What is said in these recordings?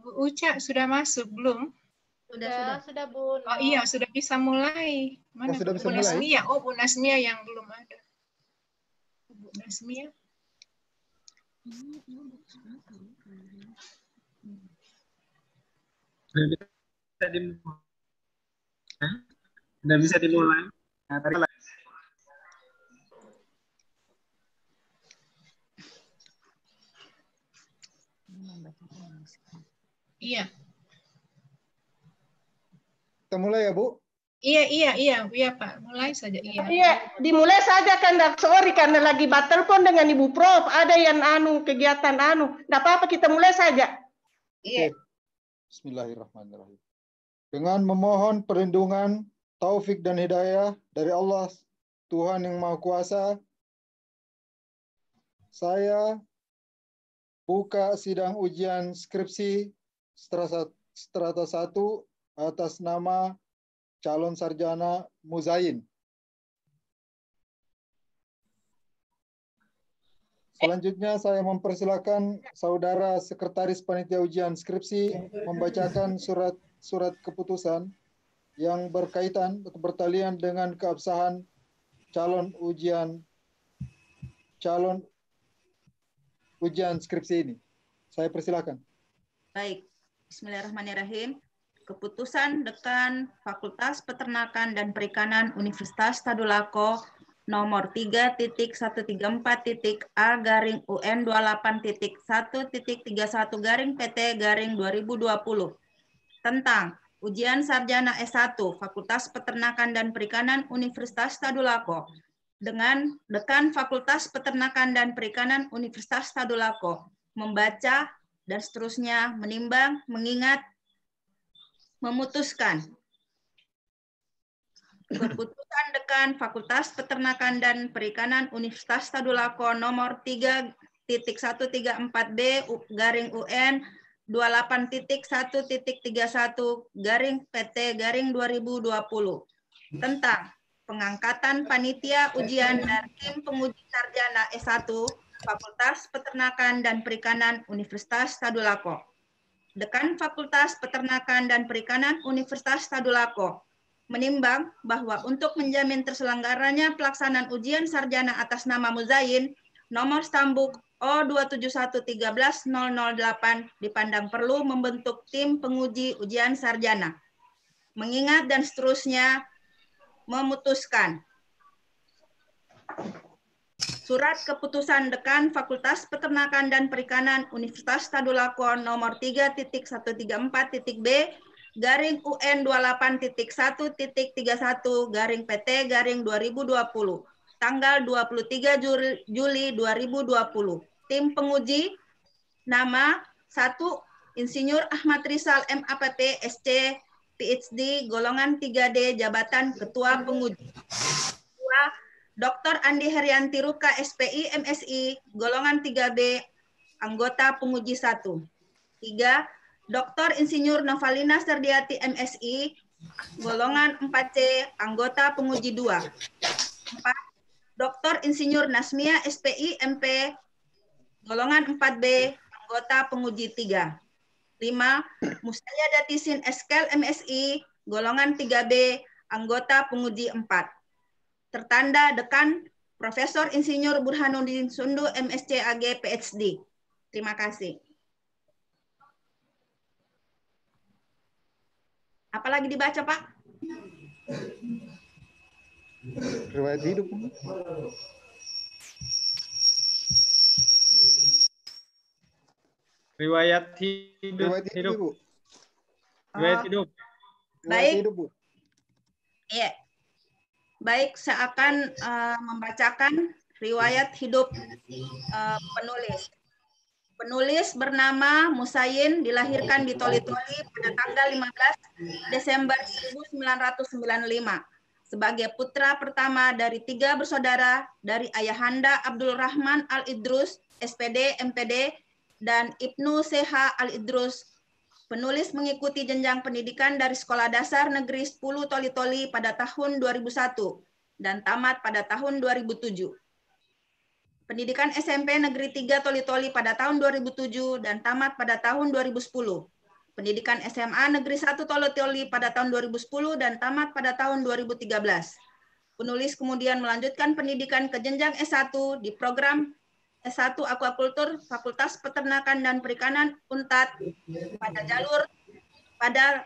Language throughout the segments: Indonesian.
Ibu Uca sudah masuk belum? Sudah Bu. Oh iya, sudah bisa mulai. Mana sudah bisa Bu mulai? Nasmia? Oh, Bu Nasmia yang belum ada. Bu Nasmia. Sudah bisa dimulai. Nah, tadi Iya. Kita mulai ya, Bu? Iya Pak. Mulai saja. Iya. Iya, dimulai saja kan. Sorry karena lagi telepon dengan Ibu Prof. Ada yang kegiatan Nggak apa-apa, kita mulai saja. Iya. Bismillahirrahmanirrahim. Dengan memohon perlindungan, taufik dan hidayah dari Allah Tuhan yang Maha Kuasa, saya buka sidang ujian skripsi strata 1 atas nama calon sarjana Muzain. Selanjutnya saya mempersilakan Saudara Sekretaris Panitia Ujian Skripsi membacakan surat keputusan yang berkaitan atau bertalian dengan keabsahan calon ujian skripsi ini. Saya persilakan. Baik, Bismillahirrahmanirrahim. Keputusan Dekan Fakultas Peternakan dan Perikanan Universitas Tadulako nomor 3.134.A/UN28.1.31/PT-2020 tentang Ujian Sarjana S1 Fakultas Peternakan dan Perikanan Universitas Tadulako dengan Dekan Fakultas Peternakan dan Perikanan Universitas Tadulako membaca dan seterusnya, menimbang, mengingat, memutuskan. Keputusan Dekan Fakultas Peternakan dan Perikanan Universitas Tadulako nomor 3.134B/UN 28.1.31/PT-2020 tentang pengangkatan panitia ujian dan tim penguji sarjana S1 Fakultas Peternakan dan Perikanan Universitas Tadulako. Dekan Fakultas Peternakan dan Perikanan Universitas Tadulako menimbang bahwa untuk menjamin terselenggaranya pelaksanaan ujian sarjana atas nama Muzain nomor stambuk O27113-008 dipandang perlu membentuk tim penguji ujian sarjana. Mengingat dan seterusnya, memutuskan. Surat Keputusan Dekan Fakultas Peternakan dan Perikanan Universitas Tadulako nomor 3.134.B/UN 28.1.31/PT-2020 tanggal 23 Juli 2020. Tim penguji nama 1. Insinyur Ahmad Rizal MAPP SC PhD golongan 3D jabatan Ketua Penguji. 2. Dr. Andi Herianti Ruka SPI MSI golongan 3B anggota penguji 1. 3. Dr. Insinyur Novalina Serdiati MSI golongan 4C anggota penguji 2. 4. Dr. Insinyur Nasmia SPI MP golongan 4B anggota penguji 3. 5. Musayada Tisin Eskel MSI golongan 3B anggota penguji 4. Tertanda Dekan Profesor Insinyur Burhanuddin Sundu MSc AG PhD. Terima kasih. Apalagi dibaca, Pak? Riwayat hidup. riwayat hidup. Bu. Riwayat hidup. Baik. Hidup, Bu. Iya. Baik, saya akan membacakan riwayat hidup penulis. Penulis bernama Muzain dilahirkan di Toli-Toli pada tanggal 15 Desember 1995 sebagai putra pertama dari 3 bersaudara dari ayahanda Abdul Rahman Al-Idrus, SPD, MPD, dan Ibnu Seha Al-Idrus. Penulis mengikuti jenjang pendidikan dari Sekolah Dasar Negeri 10 Toli-Toli pada tahun 2001 dan tamat pada tahun 2007. Pendidikan SMP Negeri 3 Toli-Toli pada tahun 2007 dan tamat pada tahun 2010. pendidikan SMA Negeri 1 Tolotoli pada tahun 2010 dan tamat pada tahun 2013. Penulis kemudian melanjutkan pendidikan ke jenjang S1 di program S1 Aquaculture Fakultas Peternakan dan Perikanan UNTAD pada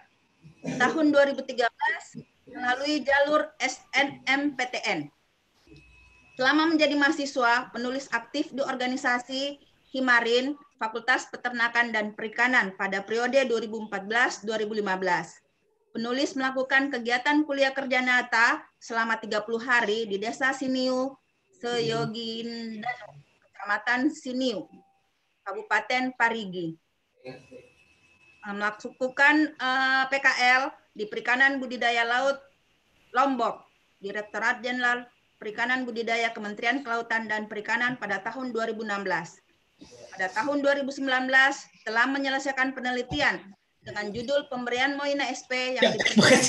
tahun 2013 melalui jalur SNMPTN. Selama menjadi mahasiswa, penulis aktif di organisasi Himarin, Fakultas Peternakan dan Perikanan pada periode 2014-2015. Penulis melakukan kegiatan kuliah kerja nyata selama 30 hari di Desa Siniu, Seyogindano, Kecamatan Siniu, Kabupaten Parigi. Melakukan PKL di Perikanan Budidaya Laut Lombok, Direktorat Jenderal Perikanan Budidaya Kementerian Kelautan dan Perikanan pada tahun 2016. Pada tahun 2019 telah menyelesaikan penelitian dengan judul pemberian Moina SP yang diberikan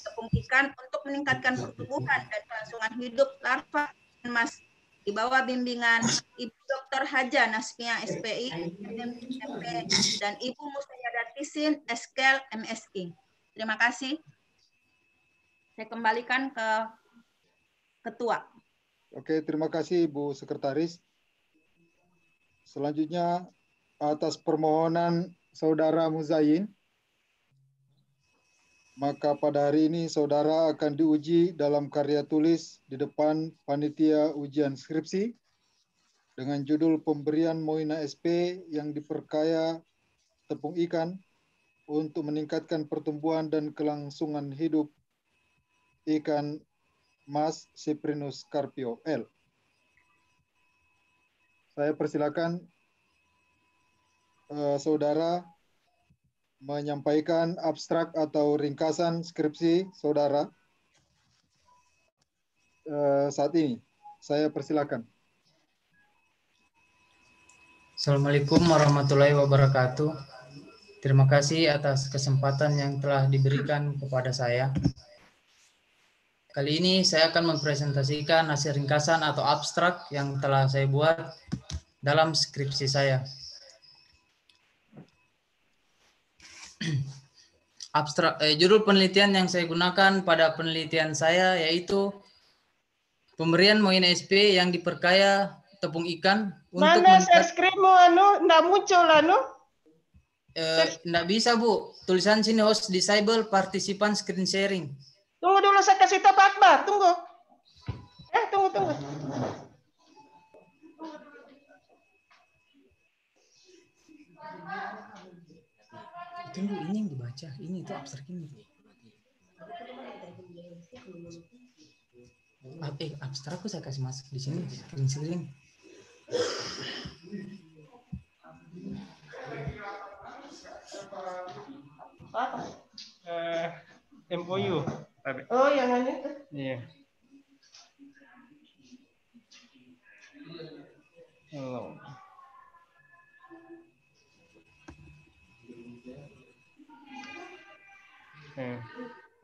tepung ikan untuk meningkatkan pertumbuhan dan kelangsungan hidup larva emas di bawah bimbingan Ibu Dr. Haja Nasmia SPI, SMP, dan Ibu Musayada Tisin Eskel MSI. Terima kasih. Saya kembalikan ke Ketua. Oke, terima kasih Ibu Sekretaris. Selanjutnya atas permohonan Saudara Muzayin, maka pada hari ini saudara akan diuji dalam karya tulis di depan panitia ujian skripsi dengan judul pemberian Moina SP yang diperkaya tepung ikan untuk meningkatkan pertumbuhan dan kelangsungan hidup ikan Mas Cyprinus Carpio L. Saya persilakan saudara menyampaikan abstrak atau ringkasan skripsi saudara saat ini. Saya persilakan. Assalamualaikum warahmatullahi wabarakatuh. Terima kasih atas kesempatan yang telah diberikan kepada saya. Kali ini saya akan mempresentasikan hasil ringkasan atau abstrak yang telah saya buat dalam skripsi saya. Judul penelitian yang saya gunakan pada penelitian saya yaitu pemberian Moina SP yang diperkaya tepung ikan untuk mana share screen-mu nggak muncul nggak bisa Bu, tulisan sini host disable participant screen sharing. Tunggu dulu, saya kasih tahu Pak Akbar. Tunggu. Tunggu. Tunggu, ini yang dibaca. Ini itu abstrak ini. Abstrak aku saya kasih masuk di sini. Screen. Apa? MOU. Oh, yang ini. Iya. Halo.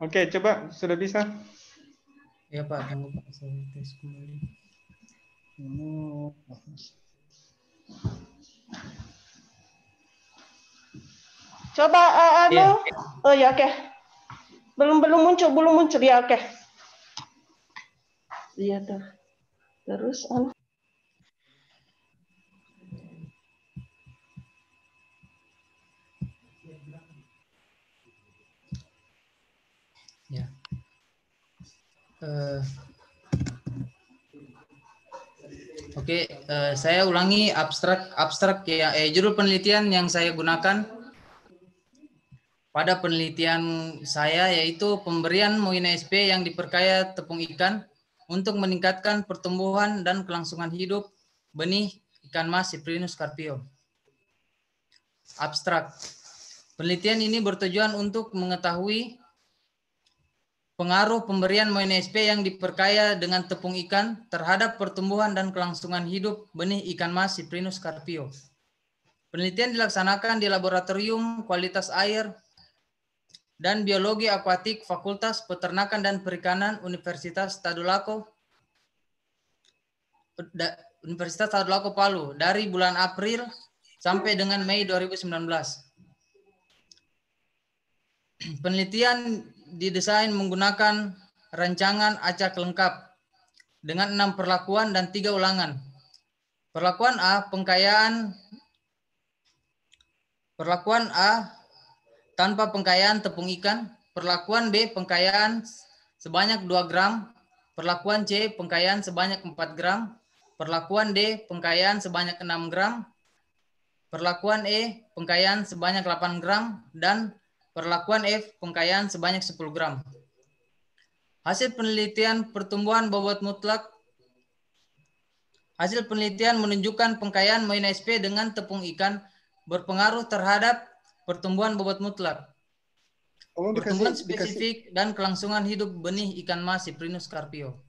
Oke, coba sudah bisa? Ya Pak, tunggu Pak, saya tes kembali. Coba Oh ya, oke. Belum muncul ya, oke. Iya tuh. Terus Ya. Oke, saya ulangi abstrak ya. Judul penelitian yang saya gunakan pada penelitian saya yaitu pemberian Moina SP yang diperkaya tepung ikan untuk meningkatkan pertumbuhan dan kelangsungan hidup benih ikan mas Cyprinus Carpio. Abstrak. Penelitian ini bertujuan untuk mengetahui pengaruh pemberian Moina SP yang diperkaya dengan tepung ikan terhadap pertumbuhan dan kelangsungan hidup benih ikan mas Cyprinus Carpio. Penelitian dilaksanakan di Laboratorium Kualitas Air dan Biologi Akuatik Fakultas Peternakan dan Perikanan Universitas Tadulako Palu dari bulan April sampai dengan Mei 2019. Penelitian didesain menggunakan rancangan acak lengkap dengan 6 perlakuan dan 3 ulangan. Perlakuan A, Perlakuan A, tanpa pengkayaan tepung ikan. Perlakuan B, pengkayaan sebanyak 2 gram. Perlakuan C, pengkayaan sebanyak 4 gram. Perlakuan D, pengkayaan sebanyak 6 gram. Perlakuan E, pengkayaan sebanyak 8 gram. Dan perlakuan F, pengkayaan sebanyak 10 gram. Hasil penelitian pertumbuhan bobot mutlak. Hasil penelitian menunjukkan pengkayaan Moina SP dengan tepung ikan berpengaruh terhadap pertumbuhan bobot mutlak, pertumbuhan spesifik, dan kelangsungan hidup benih ikan mas Cyprinus carpio.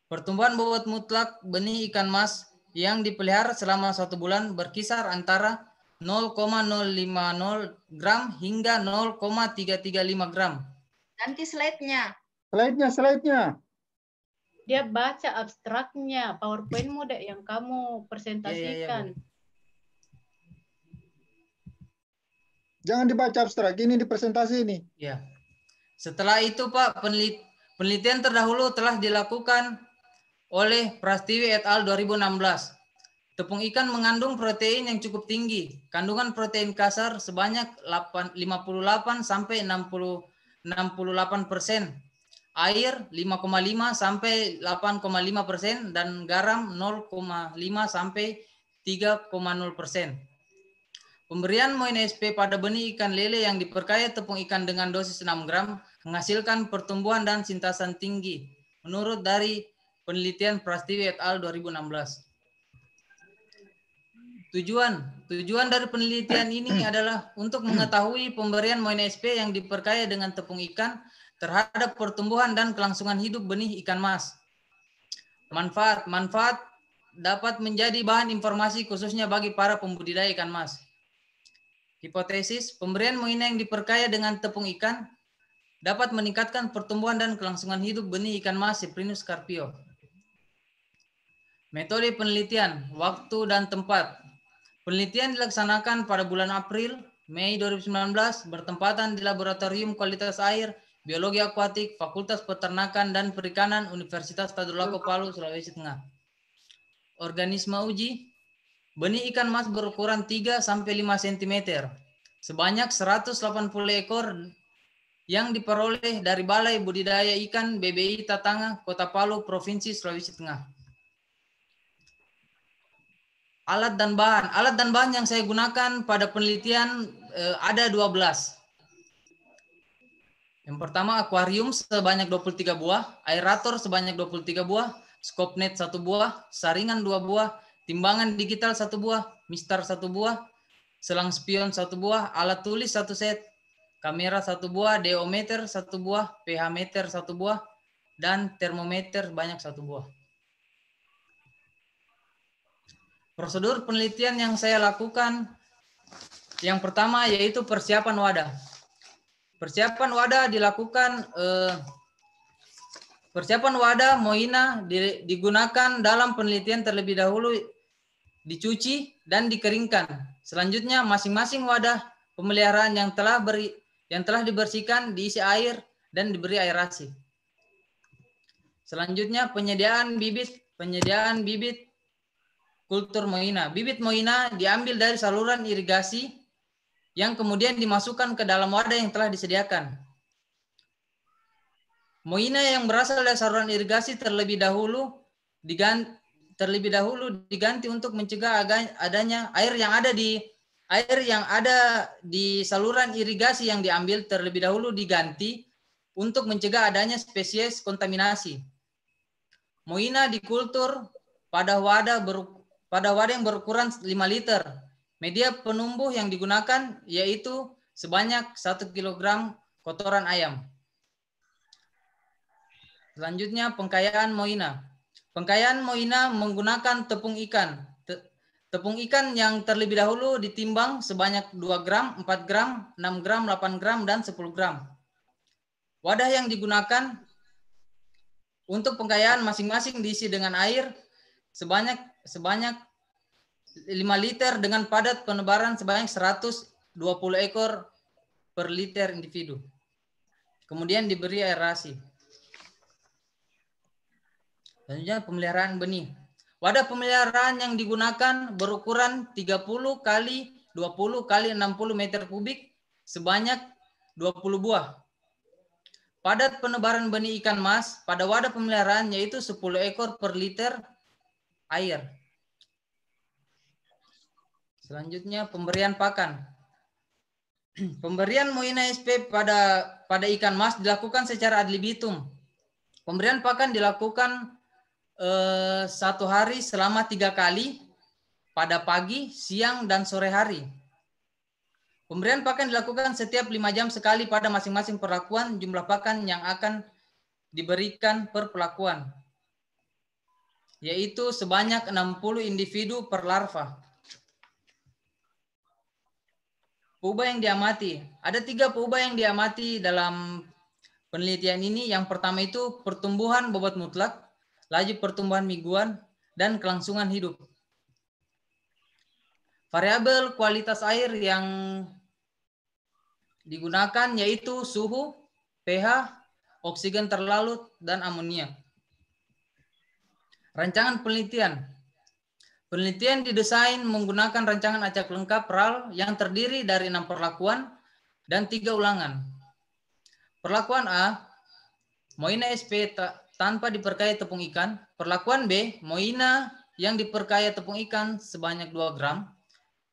Pertumbuhan bobot mutlak benih ikan mas yang dipelihara selama 1 bulan berkisar antara 0,050 gram hingga 0,335 gram. Nanti slide-nya. Slide-nya. Dia baca abstraknya, PowerPoint-mu deh yang kamu presentasikan. Jangan dibaca abstrak, ini di presentasi ini. Ya. Setelah itu Pak, penelitian terdahulu telah dilakukan oleh Prastiwi et al. 2016. Tepung ikan mengandung protein yang cukup tinggi. Kandungan protein kasar sebanyak 58 sampai 68%. Air 5,5 sampai 8,5% dan garam 0,5 sampai 3,0%. Pemberian Moina SP pada benih ikan lele yang diperkaya tepung ikan dengan dosis 6 gram menghasilkan pertumbuhan dan sintasan tinggi menurut dari penelitian Prastiwi et al. 2016. Tujuan dari penelitian ini adalah untuk mengetahui pemberian Moina SP yang diperkaya dengan tepung ikan terhadap pertumbuhan dan kelangsungan hidup benih ikan mas. Manfaat dapat menjadi bahan informasi khususnya bagi para pembudidaya ikan mas. Hipotesis, pemberian Moina yang diperkaya dengan tepung ikan dapat meningkatkan pertumbuhan dan kelangsungan hidup benih ikan mas Cyprinus carpio. Metode penelitian, waktu dan tempat. Penelitian dilaksanakan pada bulan April, Mei 2019 bertempatan di Laboratorium Kualitas Air, Biologi Akuatik, Fakultas Peternakan dan Perikanan Universitas Tadulako Palu, Sulawesi Tengah. Organisme uji, benih ikan mas berukuran 3-5 cm, sebanyak 180 ekor yang diperoleh dari Balai Budidaya Ikan BBI Tatanga, Kota Palu, Provinsi Sulawesi Tengah. Alat dan bahan yang saya gunakan pada penelitian ada 12. Yang pertama akuarium sebanyak 23 buah, aerator sebanyak 23 buah, scope net 1 buah, saringan 2 buah, timbangan digital 1 buah, mistar 1 buah, selang spion 1 buah, alat tulis 1 set, kamera 1 buah, deometer 1 buah, pH meter 1 buah, dan termometer banyak 1 buah. Prosedur penelitian yang saya lakukan, yang pertama yaitu persiapan wadah. Persiapan wadah dilakukan, persiapan wadah Moina digunakan dalam penelitian terlebih dahulu dicuci dan dikeringkan. Selanjutnya masing-masing wadah pemeliharaan yang telah dibersihkan diisi air dan diberi aerasi. Selanjutnya penyediaan bibit kultur Moina. Bibit Moina diambil dari saluran irigasi yang kemudian dimasukkan ke dalam wadah yang telah disediakan. Moina yang berasal dari saluran irigasi terlebih dahulu diganti untuk mencegah adanya air yang ada di saluran irigasi yang diambil terlebih dahulu diganti untuk mencegah adanya spesies kontaminasi. Moina dikultur pada wadah yang berukuran 5 liter. Media penumbuh yang digunakan yaitu sebanyak 1 kg kotoran ayam. Selanjutnya pengkayaan Moina. Pengkayaan Moina menggunakan tepung ikan. Tepung ikan yang terlebih dahulu ditimbang sebanyak 2 gram, 4 gram, 6 gram, 8 gram, dan 10 gram. Wadah yang digunakan untuk pengkayaan masing-masing diisi dengan air sebanyak 5 liter dengan padat penebaran sebanyak 120 ekor per liter individu. Kemudian diberi aerasi. Selanjutnya pemeliharaan benih. Wadah pemeliharaan yang digunakan berukuran 30 kali 20 kali 60 meter kubik sebanyak 20 buah. Padat penebaran benih ikan mas pada wadah pemeliharaan yaitu 10 ekor per liter air. Selanjutnya pemberian pakan. Pemberian Moina SP pada ikan mas dilakukan secara ad libitum. Pemberian pakan dilakukan 1 hari selama 3 kali pada pagi, siang, dan sore hari. Pemberian pakan dilakukan setiap 5 jam sekali pada masing-masing perlakuan jumlah pakan yang akan diberikan per perlakuan, yaitu sebanyak 60 individu per larva. Peubah yang diamati. Ada 3 peubah yang diamati dalam penelitian ini. Yang pertama itu pertumbuhan bobot mutlak, laju pertumbuhan mingguan, dan kelangsungan hidup. Variabel kualitas air yang digunakan yaitu suhu, pH, oksigen terlarut, dan amonia. Rancangan penelitian. Penelitian didesain menggunakan rancangan acak lengkap RAL yang terdiri dari 6 perlakuan dan 3 ulangan. Perlakuan A, Moina SP tanpa diperkaya tepung ikan. Perlakuan B, Moina yang diperkaya tepung ikan sebanyak 2 gram.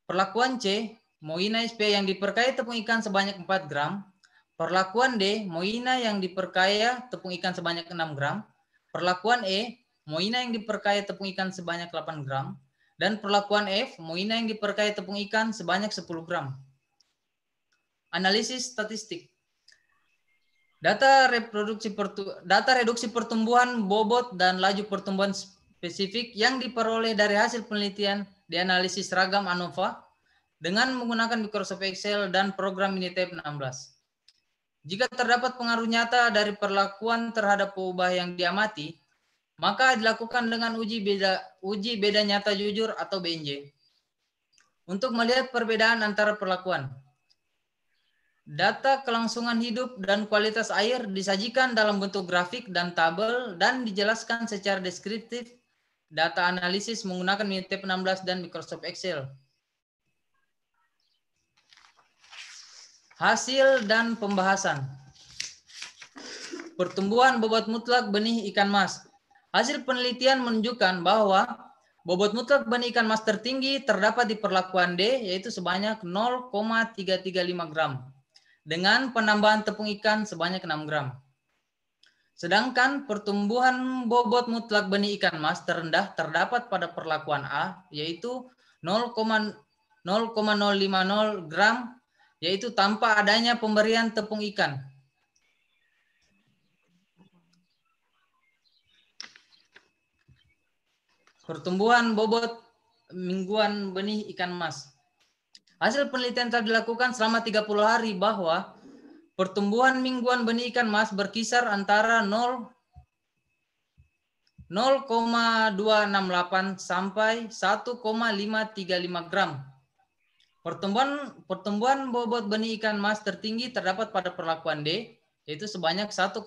Perlakuan C, Moina SP yang diperkaya tepung ikan sebanyak 4 gram. Perlakuan D, Moina yang diperkaya tepung ikan sebanyak 6 gram. Perlakuan E, Moina yang diperkaya tepung ikan sebanyak 8 gram. Dan perlakuan F, Moina yang diperkaya tepung ikan sebanyak 10 gram. Analisis statistik. Data reduksi pertumbuhan bobot dan laju pertumbuhan spesifik yang diperoleh dari hasil penelitian dianalisis ragam ANOVA dengan menggunakan Microsoft Excel dan program Minitab 16. Jika terdapat pengaruh nyata dari perlakuan terhadap peubah yang diamati, maka dilakukan dengan uji beda nyata jujur atau BNJ. Untuk melihat perbedaan antara perlakuan. Data kelangsungan hidup dan kualitas air disajikan dalam bentuk grafik dan tabel dan dijelaskan secara deskriptif. Data analisis menggunakan Minitab 16 dan Microsoft Excel. Hasil dan pembahasan. Pertumbuhan bobot mutlak benih ikan mas. Hasil penelitian menunjukkan bahwa bobot mutlak benih ikan mas tertinggi terdapat di perlakuan D, yaitu sebanyak 0,335 gram. Dengan penambahan tepung ikan sebanyak 6 gram. Sedangkan pertumbuhan bobot mutlak benih ikan mas terendah terdapat pada perlakuan A, yaitu 0,050 gram, yaitu tanpa adanya pemberian tepung ikan. Pertumbuhan bobot mingguan benih ikan mas. Hasil penelitian telah dilakukan selama 30 hari bahwa pertumbuhan mingguan benih ikan mas berkisar antara 0,268 sampai 1,535 gram. Pertumbuhan bobot benih ikan mas tertinggi terdapat pada perlakuan D, yaitu sebanyak 1,535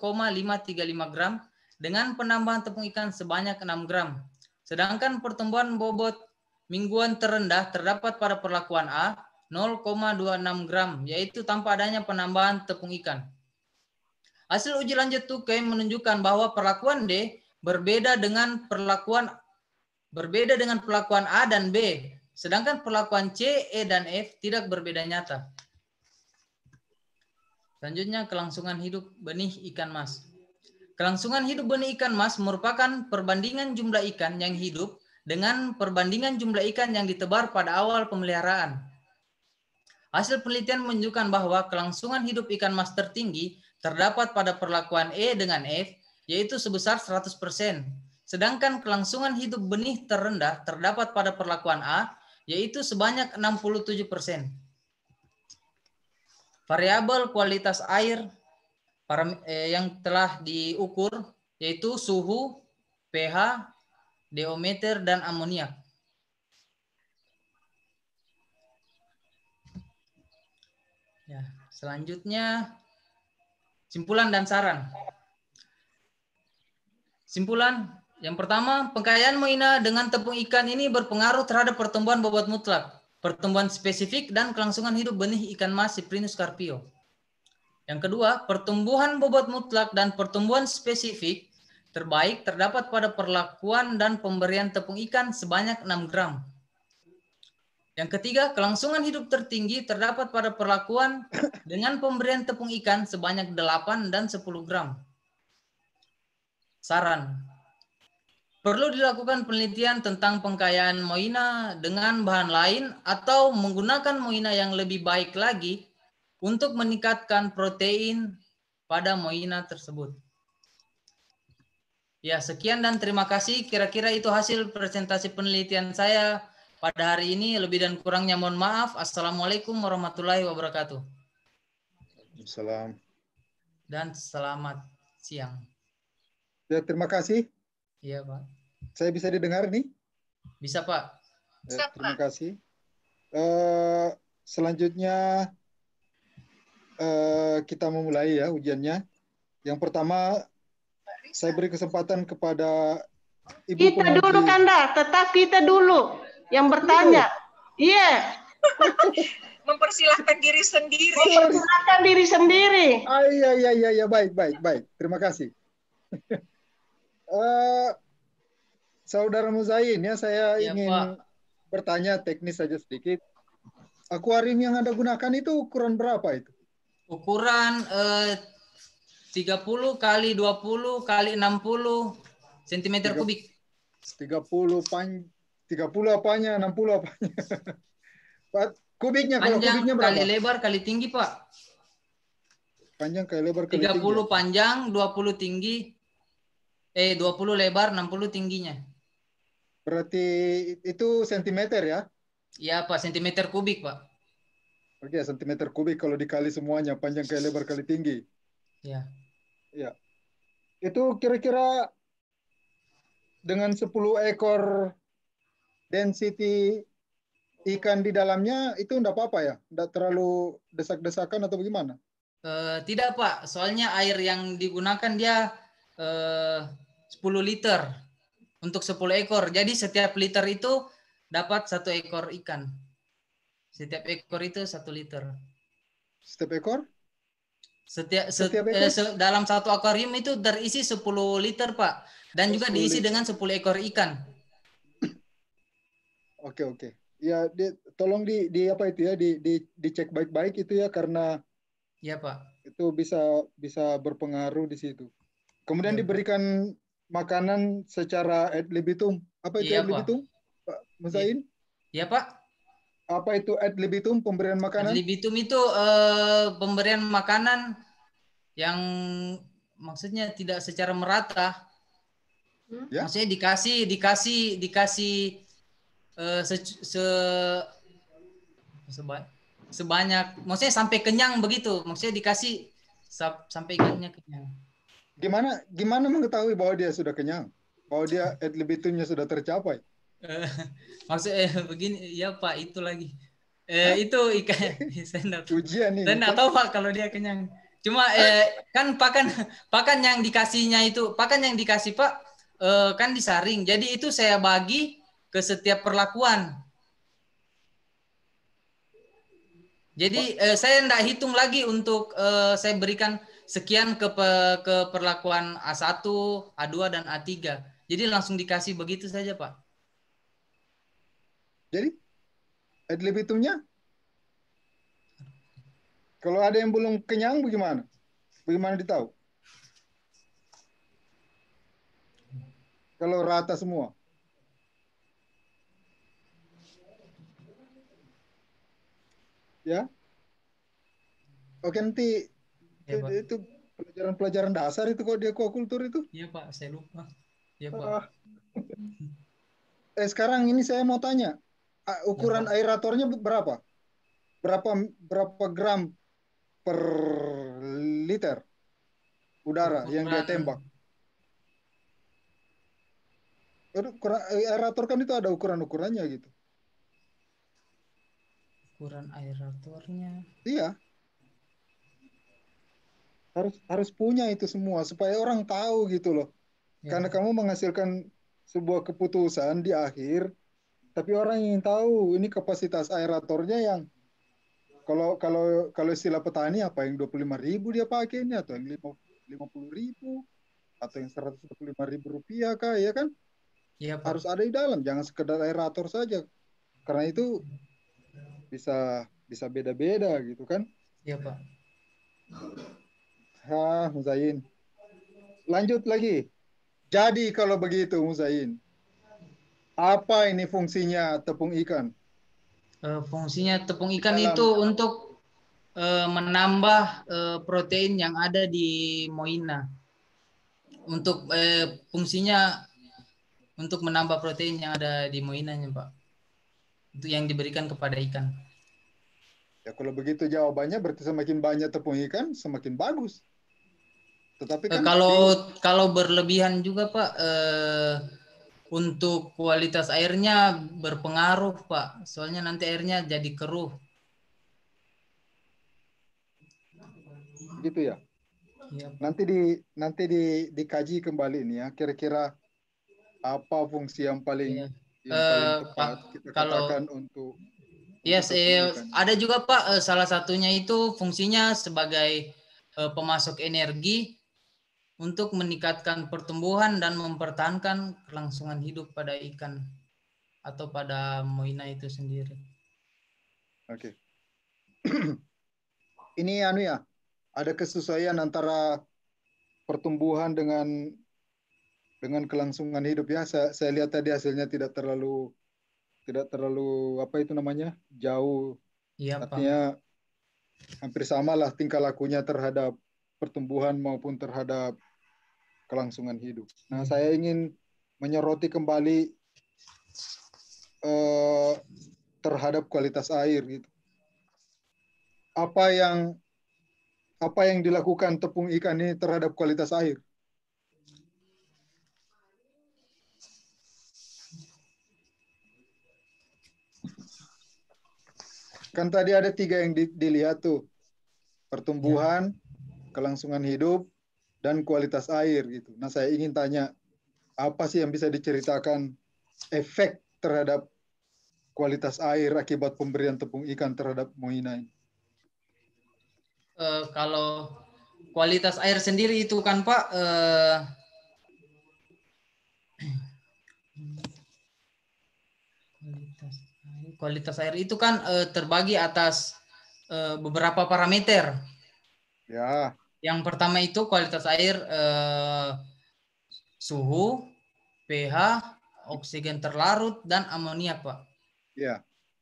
gram dengan penambahan tepung ikan sebanyak 6 gram. Sedangkan pertumbuhan bobot mingguan terendah terdapat pada perlakuan A, 0,26 gram, yaitu tanpa adanya penambahan tepung ikan. Hasil uji lanjut Tukey menunjukkan bahwa perlakuan D berbeda dengan perlakuan A dan B, sedangkan perlakuan C, E, dan F tidak berbeda nyata. Selanjutnya, kelangsungan hidup benih ikan mas. Kelangsungan hidup benih ikan mas merupakan perbandingan jumlah ikan yang hidup dengan perbandingan jumlah ikan yang ditebar pada awal pemeliharaan. Hasil penelitian menunjukkan bahwa kelangsungan hidup ikan mas tertinggi terdapat pada perlakuan E dengan F, yaitu sebesar 100%. Sedangkan kelangsungan hidup benih terendah terdapat pada perlakuan A, yaitu sebanyak 67%. Variabel kualitas air yang telah diukur yaitu suhu, pH, diometer, dan amoniak. Ya, Selanjutnya, simpulan dan saran. Simpulan, yang pertama, pengkayaan Moina dengan tepung ikan ini berpengaruh terhadap pertumbuhan bobot mutlak, pertumbuhan spesifik, dan kelangsungan hidup benih ikan mas Cyprinus carpio. Yang kedua, pertumbuhan bobot mutlak dan pertumbuhan spesifik terbaik terdapat pada perlakuan dan pemberian tepung ikan sebanyak 6 gram. Yang ketiga, kelangsungan hidup tertinggi terdapat pada perlakuan dengan pemberian tepung ikan sebanyak 8 dan 10 gram. Saran. Perlu dilakukan penelitian tentang pengkayaan Moina dengan bahan lain atau menggunakan Moina yang lebih baik lagi untuk meningkatkan protein pada Moina tersebut. Ya, sekian dan terima kasih. Kira-kira itu hasil presentasi penelitian saya pada hari ini. Lebih dan kurangnya mohon maaf. Assalamualaikum warahmatullahi wabarakatuh. Salam. Dan selamat siang. Ya, terima kasih. Iya, Pak. Saya bisa didengar nih? Bisa, Pak. Ya, terima kasih. Selanjutnya kita memulai ya ujiannya. Yang pertama, saya beri kesempatan kepada Ibu Kita penguji. dulu Kanda, tetap kita dulu yang bertanya. Iya. Mempersilahkan diri sendiri. Mempersilahkan diri sendiri. Iya, baik. Terima kasih. Saudara Muzain, ya saya Ya, ingin Pak. bertanya teknis saja sedikit. Akuarium yang Anda gunakan itu ukuran berapa itu? Ukuran 30 kali 20 kali 60 cm kubik. 30 apanya, 60 apanya? Pak, kubiknya kalau Panjang kubiknya berapa? kali lebar kali tinggi, Pak. Panjang kali lebar kali 30 tinggi. panjang, 20 tinggi. 20 lebar, 60 tingginya. Berarti itu sentimeter ya? Ya, Pak, cm kubik, Pak. Oke, sentimeter kubik kalau dikali semuanya, panjang kali lebar kali tinggi. Ya. Ya. Itu kira-kira dengan 10 ekor density ikan di dalamnya itu enggak apa-apa ya? Enggak terlalu desak-desakan atau bagaimana? Tidak, Pak. Soalnya air yang digunakan dia 10 liter untuk 10 ekor. Jadi setiap liter itu dapat 1 ekor ikan. Setiap ekor itu 1 liter. Setiap ekor? Setiap ekor? dalam satu akuarium itu terisi 10 liter, Pak. Dan juga 10 diisi liter. dengan 10 ekor ikan. Oke. Ya, tolong apa itu ya, dicek baik-baik itu ya, karena ya, Pak, itu bisa berpengaruh di situ. Kemudian ya, diberikan makanan secara ad libitum. Apa itu iya, ad libitum, Pak Muzain? Iya, Pak. Apa itu ad libitum, pemberian makanan? Ad libitum itu pemberian makanan yang maksudnya tidak secara merata. Ya? Maksudnya dikasih sebanyak, maksudnya sampai kenyang begitu. Maksudnya dikasih sampai ikannya kenyang. Gimana mengetahui bahwa dia sudah kenyang? Bahwa dia ad libitumnya sudah tercapai? Maksudnya begini, ya Pak, itu lagi. Itu ikan. Ujian ini. Saya nggak tahu Pak kalau dia kenyang. Cuma kan pakan yang dikasihnya itu, pakan yang dikasih Pak kan disaring. Jadi itu saya bagi ke setiap perlakuan. Jadi saya enggak hitung lagi untuk saya berikan sekian ke perlakuan A1, A2, dan A3. Jadi langsung dikasih begitu saja, Pak. Jadi ad libitumnya? Kalau ada yang belum kenyang bagaimana? Bagaimana ditahu? Kalau rata semua? Ya? Oke, nanti ya, Pak. itu pelajaran dasar itu kok di aquaculture itu. Iya, Pak, saya lupa. Iya, Pak. Sekarang ini saya mau tanya, ukuran ya, aeratornya berapa? Berapa gram per liter udara yang dia tembak? Aerator kan itu ada ukuran-ukurannya gitu. Ukuran aeratornya? Iya. harus punya itu semua supaya orang tahu gitu loh. Karena kamu menghasilkan sebuah keputusan di akhir, tapi orang ingin tahu ini kapasitas aeratornya yang kalau istilah petani apa yang 25.000 dia pakai ini atau yang 50.000 atau yang 125.000 rupiah kah, ya kan? Iya, Pak. Harus ada di dalam, jangan sekedar aerator saja. Karena itu bisa beda-beda gitu kan? Iya, Pak. Muzain. Lanjut lagi. Jadi kalau begitu Muzain, apa ini fungsinya tepung ikan? Fungsinya tepung ikan Dalam- itu untuk menambah protein yang ada di moina. Untuk fungsinya untuk menambah protein yang ada di moinanya, Pak. Itu yang diberikan kepada ikan. Ya kalau begitu jawabannya berarti semakin banyak tepung ikan semakin bagus. Tetapi kan kalau berlebihan juga, Pak, untuk kualitas airnya berpengaruh, Pak. Soalnya nanti airnya jadi keruh. gitu ya. Iya. Nanti dikaji kembali nih ya. Kira-kira apa fungsi yang paling tepat kita katakan untuk Yes, tepung ikan. ada juga, Pak, salah satunya itu fungsinya sebagai pemasok energi untuk meningkatkan pertumbuhan dan mempertahankan kelangsungan hidup pada ikan atau pada moina itu sendiri. Oke. Ini ya, ada kesesuaian antara pertumbuhan dengan kelangsungan hidup ya. Saya lihat tadi hasilnya tidak terlalu apa itu namanya, jauh. Iya, Artinya hampir sama lah tingkah lakunya terhadap pertumbuhan maupun terhadap kelangsungan hidup. Nah, saya ingin menyoroti kembali terhadap kualitas air gitu. Apa yang dilakukan tepung ikan ini terhadap kualitas air? Kan tadi ada 3 yang dilihat tuh. Pertumbuhan, kelangsungan hidup, dan kualitas air gitu. Nah, saya ingin tanya, apa sih yang bisa diceritakan efek terhadap kualitas air akibat pemberian tepung ikan terhadap moina ini? Kalau kualitas air sendiri itu kan, Pak, kualitas air itu kan terbagi atas beberapa parameter. Ya. Yang pertama itu kualitas air suhu, pH, oksigen terlarut, dan amoniak, Pak. Ya.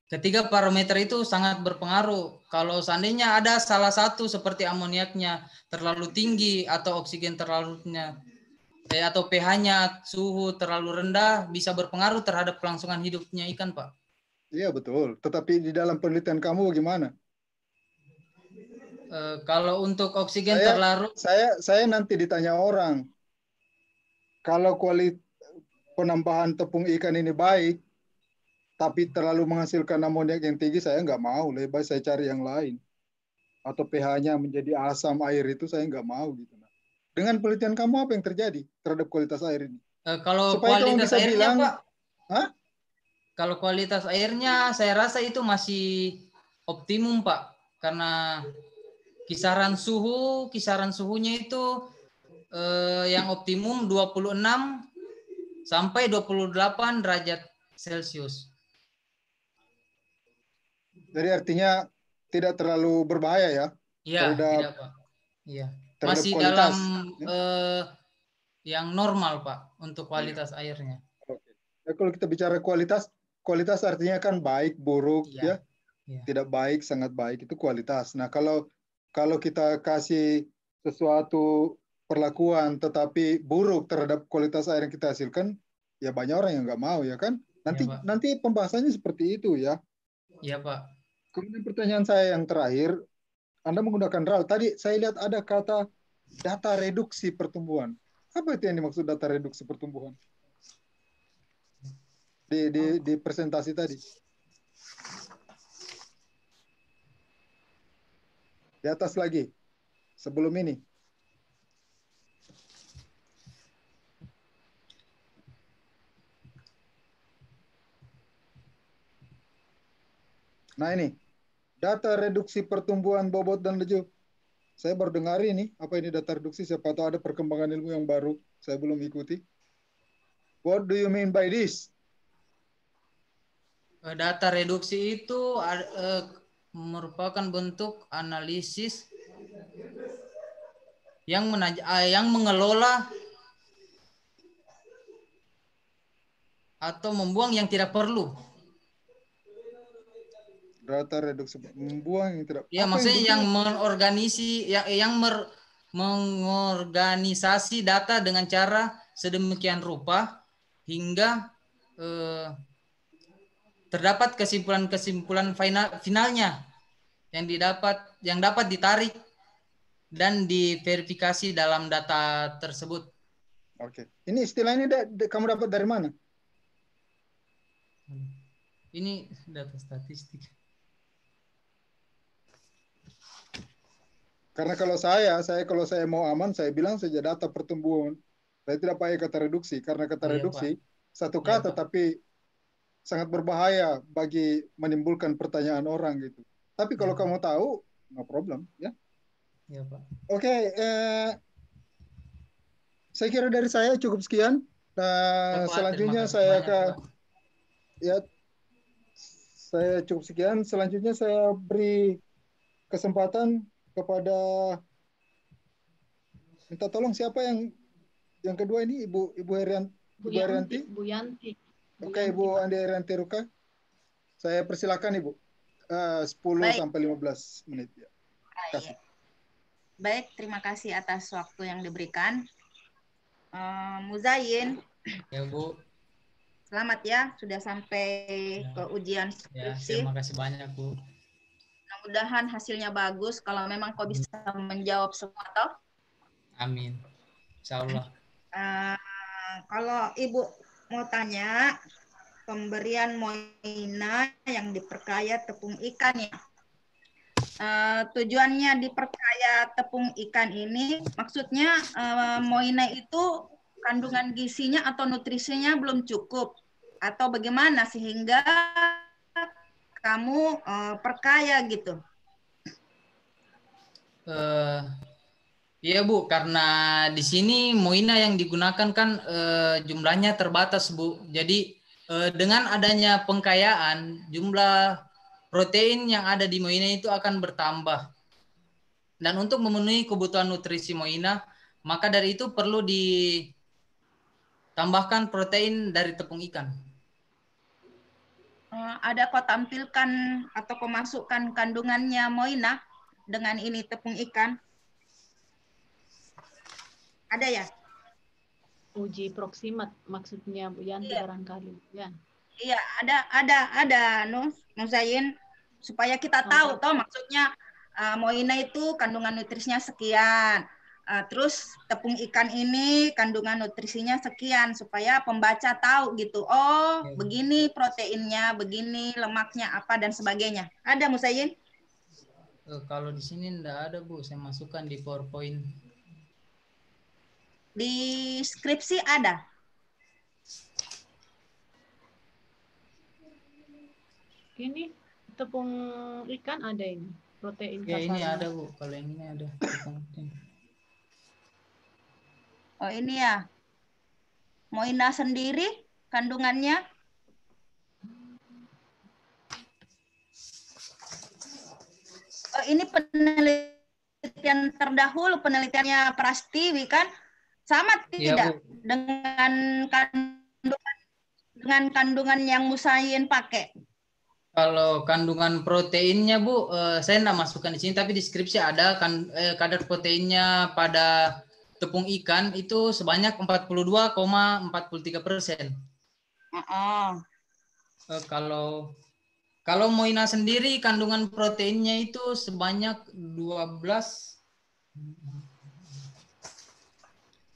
Ketiga parameter itu sangat berpengaruh. Kalau seandainya ada salah satu seperti amoniaknya terlalu tinggi atau oksigen terlarutnya atau pH-nya, suhu terlalu rendah, bisa berpengaruh terhadap kelangsungan hidupnya ikan, Pak. Iya, betul. Tetapi di dalam penelitian kamu bagaimana? Kalau untuk oksigen terlarut, saya nanti ditanya orang, kalau penambahan tepung ikan ini baik, tapi terlalu menghasilkan amoniak yang tinggi, saya nggak mau. Lebih baik saya cari yang lain. Atau pH-nya menjadi asam air itu saya nggak mau gitu. Dengan penelitian kamu apa yang terjadi terhadap kualitas air ini? Kalau supaya kualitas kamu bisa airnya, bilang, Pak, hah? Kalau kualitas airnya saya rasa itu masih optimum, Pak, karena kisaran suhunya itu yang optimum 26 sampai 28 derajat Celcius. Jadi artinya tidak terlalu berbahaya ya? Iya, tidak, Pak. Iya. Masih kualitas, dalam yang normal, Pak, untuk kualitas airnya. Oke. Ya, kalau kita bicara kualitas artinya kan baik, buruk, ya. Tidak baik, sangat baik, itu kualitas. Nah, kalau kita kasih sesuatu perlakuan tetapi buruk terhadap kualitas air yang kita hasilkan, ya banyak orang yang nggak mau, ya kan? Nanti pembahasannya seperti itu ya. Iya, Pak. Kemudian pertanyaan saya yang terakhir, Anda menggunakan RAL. Tadi saya lihat ada kata data reduksi pertumbuhan. Apa itu yang dimaksud data reduksi pertumbuhan? Di presentasi tadi. Di atas lagi. Sebelum ini. Nah ini, data reduksi pertumbuhan bobot dan leju. Saya baru dengar ini, apa ini data reduksi? Siapa tahu ada perkembangan ilmu yang baru. Saya belum ikuti. What do you mean by this? Data reduksi itu merupakan bentuk analisis yang mengelola atau membuang yang tidak perlu. Data reduksi membuang yang tidak. Ya, maksudnya yang mengorganisasi data dengan cara sedemikian rupa hingga terdapat kesimpulan finalnya yang dapat ditarik dan diverifikasi dalam data tersebut. Oke. Ini istilah ini kamu dapat dari mana? Ini data statistik. Karena kalau saya mau aman, saya bilang saja data pertumbuhan. Saya tidak pakai kata reduksi, karena kata reduksi Pak. Satu kata tapi sangat berbahaya bagi menimbulkan pertanyaan orang gitu. Tapi kalau kamu tahu, no problem, ya. Ya, Pak. Oke, saya kira dari saya cukup sekian. Nah, selanjutnya saya akan saya cukup sekian. Selanjutnya saya beri kesempatan kepada minta tolong siapa yang kedua ini Ibu Herianti. Bu Yanti. Oke, Ibu Andi Herianti Ruka. Saya persilakan Ibu. 10 sampai 15 menit ya. Kasih. Baik, terima kasih atas waktu yang diberikan. Muzayin. Ya, Bu. Selamat ya, sudah sampai ke ujian skripsi. Ya, terima kasih banyak, Bu. Mudah-mudahan hasilnya bagus. Kalau memang kau bisa menjawab semua, toh? Amin. Insya Allah. Kalau Ibu mau tanya, pemberian moina yang diperkaya tepung ikan ya. Tujuannya diperkaya tepung ikan ini, maksudnya moina itu kandungan gizinya atau nutrisinya belum cukup atau bagaimana sehingga kamu perkaya gitu? Iya Bu, karena di sini moina yang digunakan kan jumlahnya terbatas Bu. Jadi dengan adanya pengkayaan jumlah protein yang ada di moina itu akan bertambah. Dan untuk memenuhi kebutuhan nutrisi moina, maka dari itu perlu ditambahkan protein dari tepung ikan. Ada kau tampilkan atau kau masukkan kandungannya moina dengan ini tepung ikan? Ada ya? Uji proksimat maksudnya Bu Yanti barangkali. Ya. Iya, ada Nusayin, supaya kita tahu toh maksudnya moina itu kandungan nutrisinya sekian. Terus tepung ikan ini kandungan nutrisinya sekian supaya pembaca tahu gitu. Oh, begini proteinnya, begini lemaknya apa dan sebagainya. Ada Musayin? Kalau di sini enggak ada Bu, saya masukkan di PowerPoint. Di skripsi ada? Ini tepung ikan ada ini, protein ya, kasarnya. Ini ada Bu, kalau yang ini ada. Oh ini ya, moina sendiri kandungannya? Oh ini penelitian terdahulu, penelitiannya Prastiwi kan? Sama tidak ya, dengan kandungan yang Musayin pakai? Kalau kandungan proteinnya Bu, saya enggak masukkan di sini, tapi di deskripsi ada kadar proteinnya pada tepung ikan itu sebanyak 42,43%. Kalau moina sendiri kandungan proteinnya itu sebanyak 12.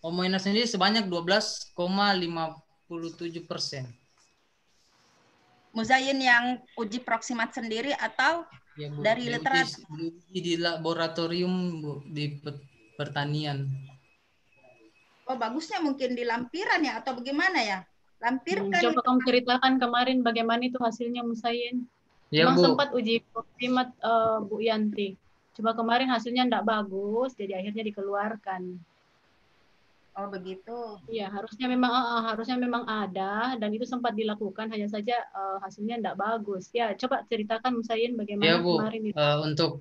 Moina sendiri sebanyak 12,57%. Muzayin yang uji proksimat sendiri atau ya, Bu, dari literatur? Di laboratorium Bu, di pertanian. Oh bagusnya mungkin di lampiran ya atau bagaimana ya? Lampirkan. Coba kamu ceritakan kemarin bagaimana itu hasilnya Musayin. Ya, Memang Bu. sempat uji proximat Bu Yanti. Cuma kemarin hasilnya enggak bagus, jadi akhirnya dikeluarkan. Oh begitu. Iya, harusnya memang ada dan itu sempat dilakukan, hanya saja hasilnya enggak bagus. Ya, coba ceritakan Musayin Ya, bagaimana Bu. kemarin itu.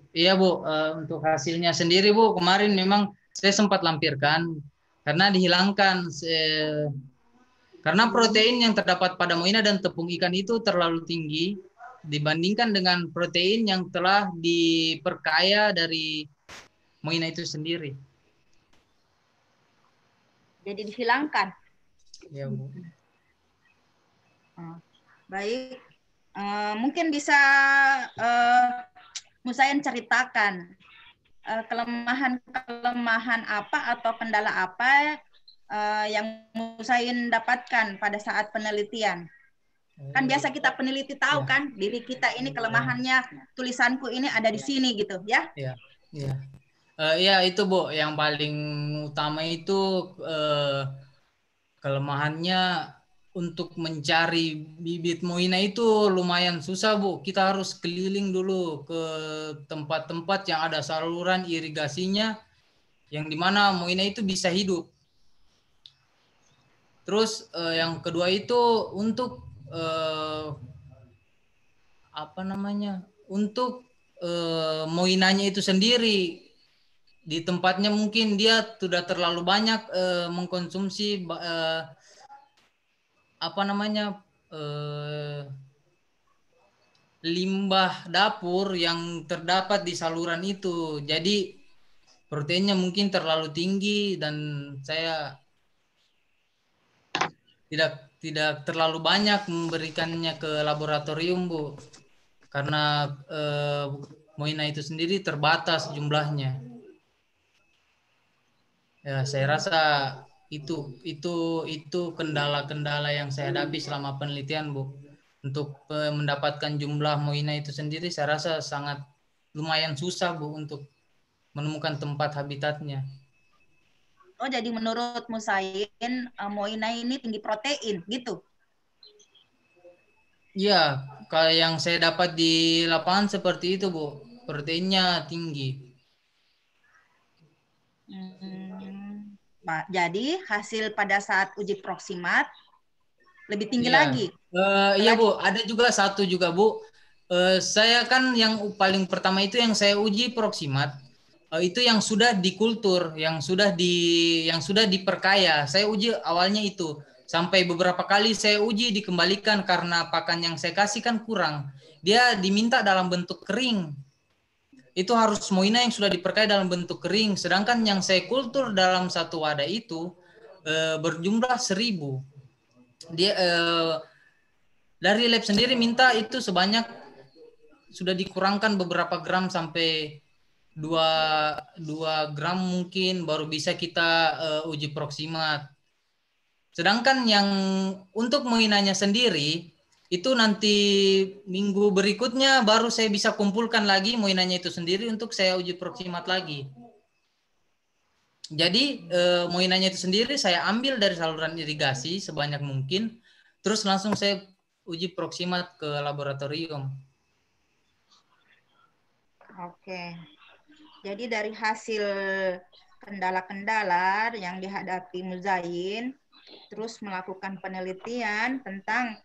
Untuk hasilnya sendiri, Bu, kemarin memang saya sempat lampirkan karena dihilangkan karena protein yang terdapat pada moina dan tepung ikan itu terlalu tinggi dibandingkan dengan protein yang telah diperkaya dari moina itu sendiri. Jadi dihilangkan. Ya, Bu. Baik. Mungkin bisa Musayin ceritakan kelemahan apa atau kendala apa yang Musayin dapatkan pada saat penelitian. Kan biasa kita peneliti tahu kan diri kita ini kelemahannya, tulisanku ini ada di sini gitu ya. Iya, iya. Ya itu Bu, yang paling utama itu kelemahannya untuk mencari bibit moina itu lumayan susah Bu. Kita harus keliling dulu ke tempat-tempat yang ada saluran irigasinya yang dimana moina itu bisa hidup. Terus yang kedua itu untuk untuk moinanya itu sendiri di tempatnya mungkin dia sudah terlalu banyak mengkonsumsi limbah dapur yang terdapat di saluran itu. Jadi proteinnya mungkin terlalu tinggi dan saya tidak terlalu banyak memberikannya ke laboratorium, Bu. Karena moina itu sendiri terbatas jumlahnya. Ya, saya rasa itu kendala-kendala yang saya hadapi selama penelitian, Bu. Untuk mendapatkan jumlah moina itu sendiri saya rasa sangat lumayan susah, Bu, untuk menemukan tempat habitatnya. Oh, jadi menurut Musayin moina ini tinggi protein gitu. Iya, kalau yang saya dapat di lapangan seperti itu, Bu. Proteinnya tinggi. Jadi hasil pada saat uji proximat lebih tinggi Iya. lagi. Iya, Bu. Ada juga satu juga, Bu. Saya kan yang paling pertama itu yang saya uji proximat. Itu yang sudah dikultur, yang sudah diperkaya. Saya uji awalnya itu. Sampai beberapa kali saya uji dikembalikan karena pakan yang saya kasih kan kurang. Dia diminta dalam bentuk kering. Itu harus moina yang sudah diperkaya dalam bentuk kering. Sedangkan yang saya kultur dalam satu wadah itu berjumlah 1000. Dia dari lab sendiri minta itu sebanyak sudah dikurangkan beberapa gram sampai 2 gram mungkin baru bisa kita uji proximat. Sedangkan yang untuk moinanya sendiri itu nanti minggu berikutnya baru saya bisa kumpulkan lagi moinanya itu sendiri untuk saya uji proximat lagi. Jadi moinanya itu sendiri saya ambil dari saluran irigasi sebanyak mungkin, terus langsung saya uji proximat ke laboratorium. Oke. Jadi dari hasil kendala-kendala yang dihadapi Muzayin, terus melakukan penelitian tentang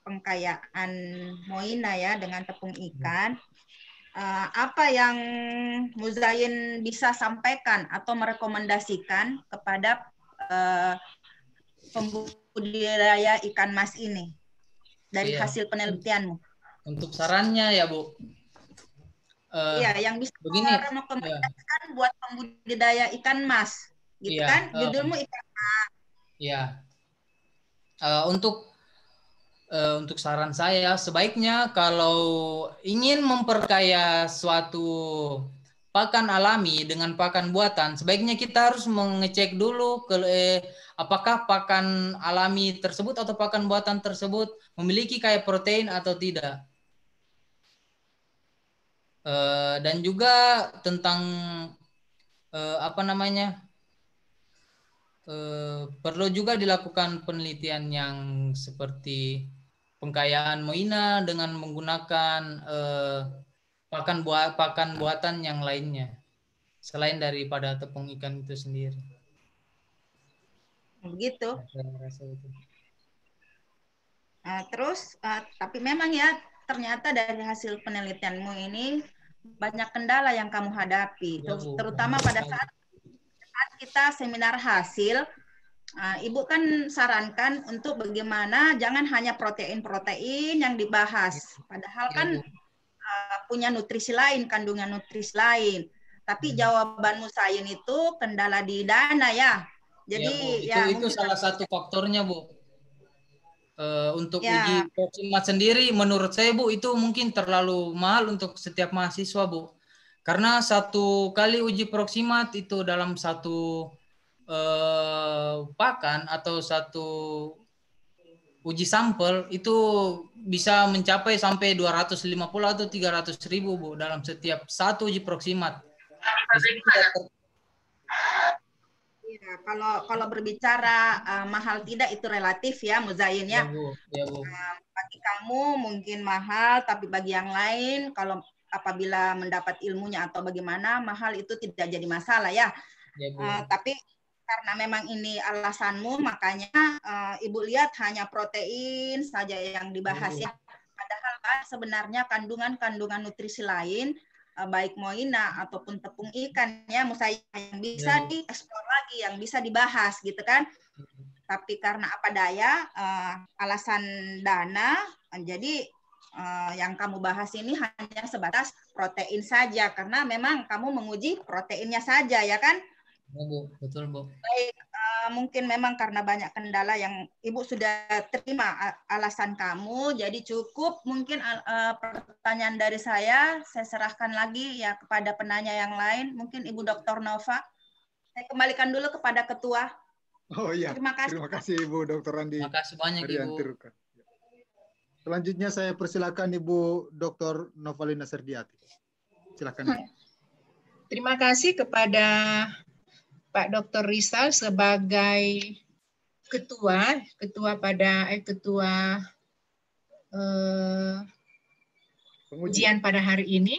pengkayaan moina ya dengan tepung ikan. Apa yang Muzayin bisa sampaikan atau merekomendasikan kepada pembudidaya ikan mas ini dari hasil penelitianmu? Untuk sarannya ya, Bu. Iya, yang bisa merekomendasikan buat pembudidaya ikan mas, gitu kan? Judulmu ikan mas. Iya. Untuk saran saya, sebaiknya kalau ingin memperkaya suatu pakan alami dengan pakan buatan, sebaiknya kita harus mengecek dulu apakah pakan alami tersebut atau pakan buatan tersebut memiliki kaya protein atau tidak. Dan juga tentang perlu juga dilakukan penelitian yang seperti pengkayaan Moina dengan menggunakan pakan buatan yang lainnya selain daripada tepung ikan itu sendiri. Begitu. Rasa itu. Terus tapi memang ya ternyata dari hasil penelitianmu ini banyak kendala yang kamu hadapi, terutama pada saat kita seminar hasil. Ibu kan sarankan untuk bagaimana jangan hanya protein-protein yang dibahas, padahal kan punya nutrisi lain, kandungan nutrisi lain. Tapi jawabanmu Sayin itu kendala di dana ya. Jadi ya, Bu. Itu salah satu faktornya, Bu. Untuk uji proksimat sendiri, menurut saya, Bu, itu mungkin terlalu mahal untuk setiap mahasiswa, Bu. Karena satu kali uji proksimat itu dalam satu pakan atau satu uji sampel itu bisa mencapai sampai 250 atau 300.000, Bu, dalam setiap satu uji proksimat. Ya, kalau berbicara mahal tidak itu relatif ya, Muzayin ya. Ya, Bu. Bagi kamu mungkin mahal, tapi bagi yang lain kalau apabila mendapat ilmunya atau bagaimana mahal itu tidak jadi masalah ya. Ya, Bu. Tapi karena memang ini alasanmu, makanya Ibu lihat hanya protein saja yang dibahas ya. Padahal kan sebenarnya kandungan nutrisi lain, baik Moina ataupun tepung ikan ya, Musayyin, yang bisa dieksplor lagi, yang bisa dibahas gitu kan. Tapi karena apa daya, alasan dana, jadi yang kamu bahas ini hanya sebatas protein saja, karena memang kamu menguji proteinnya saja ya kan. Ya, Bu, betul, Bu. Baik, mungkin memang karena banyak kendala yang Ibu sudah terima alasan kamu, jadi cukup mungkin pertanyaan dari saya serahkan lagi ya kepada penanya yang lain, mungkin Ibu Dr. Nova. Saya kembalikan dulu kepada Ketua. Oh iya, terima kasih Ibu Dr. Andi. Terima kasih banyak, Ibu. Selanjutnya saya persilakan Ibu Dr. Novalina Serdiati. Silakan. Terima kasih kepada Pak Dr. Rizal sebagai ketua ujian pada hari ini.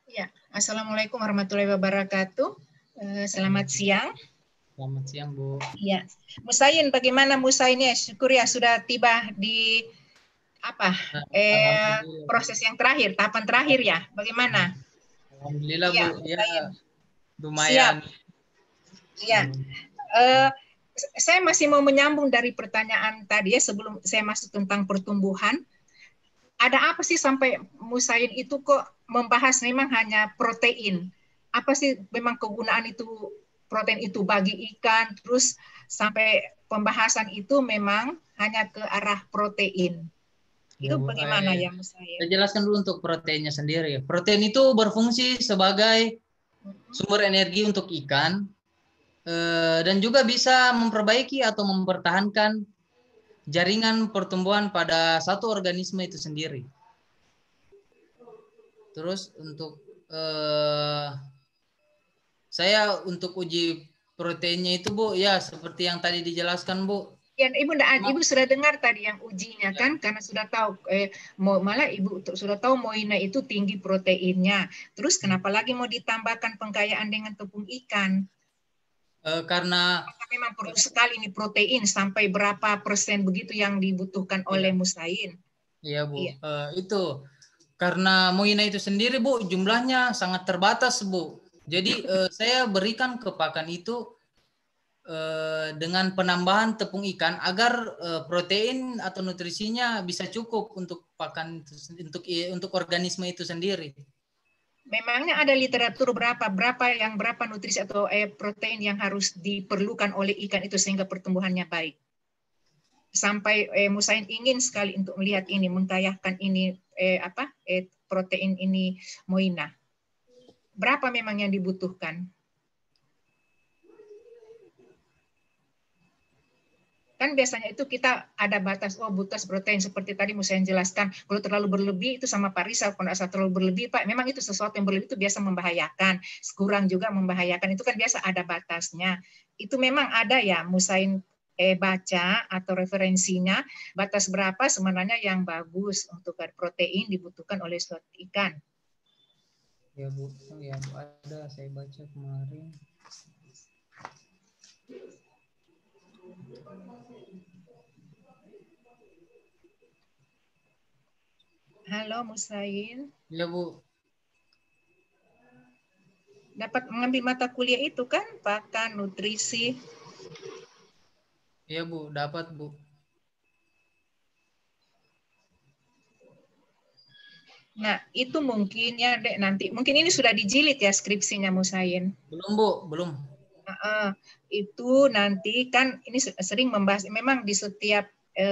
Ya. Assalamualaikum warahmatullahi wabarakatuh. Selamat siang. Selamat siang, Bu. Ya, Musayyin, bagaimana Musayyin? Syukur ya sudah tiba di proses yang terakhir, tahapan terakhir ya. Bagaimana? Alhamdulillah, ya, Bu. Ya, lumayan. Iya. Saya masih mau menyambung dari pertanyaan tadi ya, sebelum saya masuk tentang pertumbuhan. Ada apa sih sampai Musayyin itu kok membahas memang hanya protein? Apa sih memang kegunaan itu protein itu bagi ikan, terus sampai pembahasan itu memang hanya ke arah protein. Itu bagaimana ya Musayyin? Saya jelaskan dulu untuk proteinnya sendiri. Protein itu berfungsi sebagai sumber energi untuk ikan dan juga bisa memperbaiki atau mempertahankan jaringan pertumbuhan pada satu organisme itu sendiri. Terus untuk saya untuk uji proteinnya itu, Bu, ya seperti yang tadi dijelaskan, Bu. Ya, Ibu sudah dengar tadi yang ujinya kan, karena sudah tahu malah Ibu sudah tahu Moina itu tinggi proteinnya. Terus kenapa lagi mau ditambahkan pengkayaan dengan tepung ikan? Karena memang perlu sekali ini protein, sampai berapa persen begitu yang dibutuhkan oleh Musayyin. Iya, Bu. Iya. Itu karena Moina itu sendiri, Bu, jumlahnya sangat terbatas, Bu. Jadi saya berikan ke pakan itu dengan penambahan tepung ikan agar protein atau nutrisinya bisa cukup untuk pakan untuk organisme itu sendiri. Memangnya ada literatur berapa nutrisi atau protein yang harus diperlukan oleh ikan itu sehingga pertumbuhannya baik? Sampai Musayyin ingin sekali untuk melihat ini, mengkayahkan ini protein ini Moina. Berapa memang yang dibutuhkan? Kan biasanya itu kita ada batas, butuh protein seperti tadi Musayyin jelaskan. Kalau terlalu berlebih itu sama Pak Rizal, kalau asal terlalu berlebih, Pak, memang itu sesuatu yang berlebih itu biasa membahayakan. Kurang juga membahayakan, itu kan biasa ada batasnya. Itu memang ada ya Musayyin baca atau referensinya, batas berapa sebenarnya yang bagus untuk protein dibutuhkan oleh suatu ikan. Ya Bu, ya Bu, ada saya baca kemarin. Halo Musain. Ya Bu. Dapat mengambil mata kuliah itu kan, pakan, nutrisi. Iya Bu, dapat Bu. Nah, itu mungkin ya, Dek, nanti. Mungkin ini sudah dijilid ya skripsinya Musain. Belum Bu, belum. Itu nanti kan ini sering membahas, memang di setiap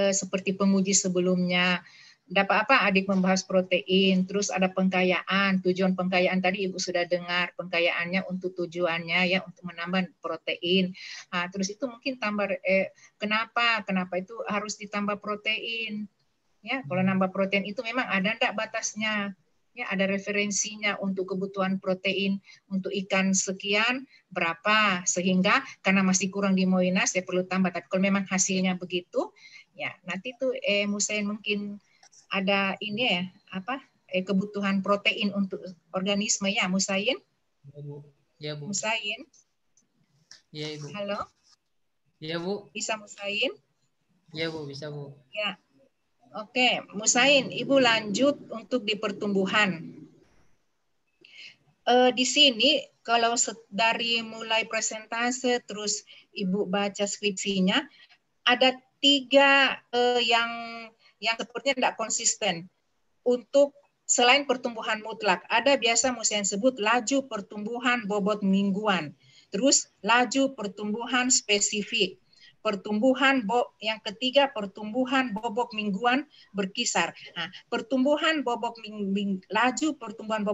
seperti penguji sebelumnya, dapat apa adik membahas protein, terus ada pengkayaan, tujuan pengkayaan tadi Ibu sudah dengar, pengkayaannya untuk tujuannya ya untuk menambah protein. Nah, terus itu mungkin tambah kenapa itu harus ditambah protein? Ya, kalau nambah protein itu memang ada enggak batasnya? Ya, ada referensinya untuk kebutuhan protein untuk ikan sekian berapa, sehingga karena masih kurang di Moinas ya perlu tambah. Tapi kalau memang hasilnya begitu, ya nanti tuh Musain mungkin ada ini ya apa kebutuhan protein untuk organisme ya Musain? Ya Bu. Ya Bu. Musain? Ya Ibu. Halo? Ya Bu. Bisa Musain? Ya Bu, bisa Bu. Ya. Oke, Musain, Ibu lanjut untuk di pertumbuhan. Di sini kalau dari mulai presentase terus Ibu baca skripsinya ada 3 yang sepertinya tidak konsisten. Untuk selain pertumbuhan mutlak, ada biasa Musain sebut laju pertumbuhan bobot mingguan, terus laju pertumbuhan spesifik. Yang ketiga pertumbuhan bobot mingguan berkisar. Nah, laju pertumbuhan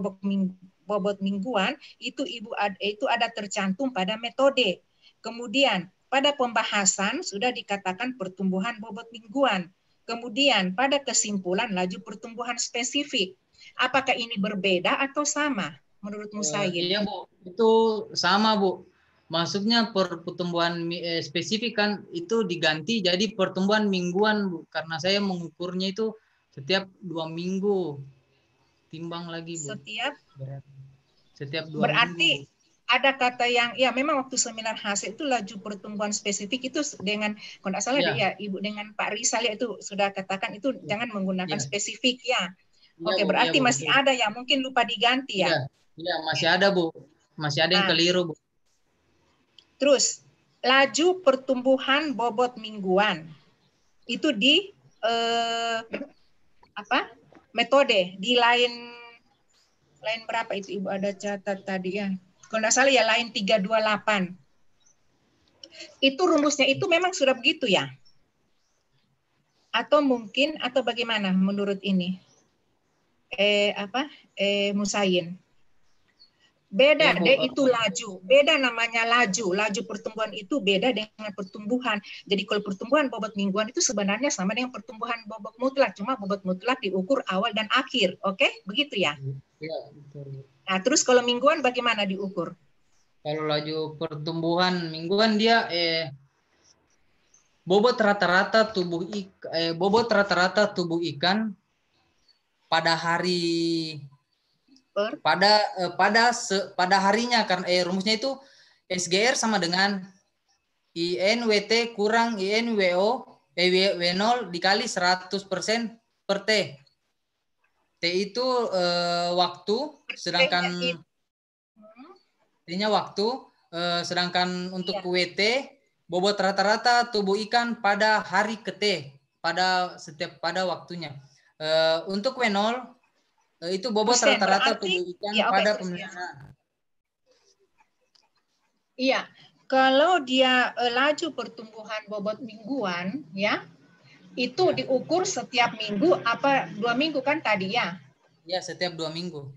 bobot mingguan itu itu ada tercantum pada metode. Kemudian pada pembahasan sudah dikatakan pertumbuhan bobot mingguan. Kemudian pada kesimpulan laju pertumbuhan spesifik. Apakah ini berbeda atau sama menurut Musain? Iya Bu, itu sama Bu. Maksudnya pertumbuhan spesifik kan itu diganti jadi pertumbuhan mingguan Bu. Karena saya mengukurnya itu setiap 2 minggu. Timbang lagi Bu. Setiap 2 berarti minggu. Ada kata yang ya memang waktu seminar hasil itu laju pertumbuhan spesifik itu dengan kalau tidak salah ya Ibu dengan Pak Rizal ya itu sudah katakan itu jangan menggunakan spesifik ya. Oke, berarti masih ada ya mungkin lupa diganti ya. Iya, masih ada Bu. Masih ada yang keliru Bu. Terus laju pertumbuhan bobot mingguan itu di metode di lain berapa itu Ibu ada catat tadi ya. Kalau tidak salah ya lain 328. Itu rumusnya itu memang sudah begitu ya? Atau mungkin atau bagaimana menurut ini? Musain. Beda ya, deh itu laju. Beda namanya laju. Laju pertumbuhan itu beda dengan pertumbuhan. Jadi kalau pertumbuhan bobot mingguan itu sebenarnya sama dengan pertumbuhan bobot mutlak. Cuma bobot mutlak diukur awal dan akhir. Oke? Begitu ya? Iya, betul. Nah, terus kalau mingguan bagaimana diukur? Kalau laju pertumbuhan mingguan dia bobot rata-rata tubuh ikan pada hari pada harinya karena rumusnya itu SGR sama dengan INWT kurang INWO W0 dikali 100% per T. T itu waktu, sedangkan T-nya waktu, sedangkan untuk WT bobot rata-rata tubuh ikan pada hari ke T pada waktunya. Untuk W0 itu bobot rata-rata tubuh ikan pada pemeliharaan. Iya, kalau dia laju pertumbuhan bobot mingguan ya. Itu diukur setiap minggu apa 2 minggu kan tadi ya? Ya, setiap 2 minggu.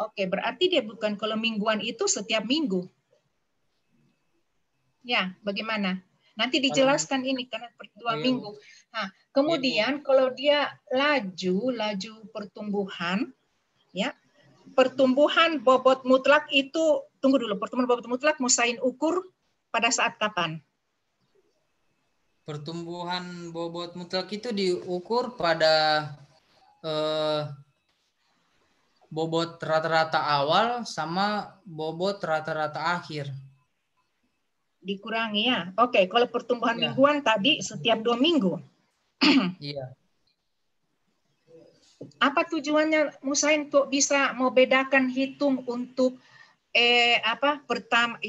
Oke, berarti dia bukan kalau mingguan itu setiap minggu. Ya, bagaimana? Nanti dijelaskan ini karena 2 minggu. Nah, kemudian kalau dia laju pertumbuhan, ya, pertumbuhan bobot mutlak itu tunggu dulu. Pertumbuhan bobot mutlak Musain ukur pada saat kapan? Pertumbuhan bobot mutlak itu diukur pada bobot rata-rata awal sama bobot rata-rata akhir. Dikurangi ya. Oke, kalau pertumbuhan Ya. mingguan tadi setiap 2 minggu. Iya. Apa tujuannya Musain kok bisa mau bedakan hitung untuk pertama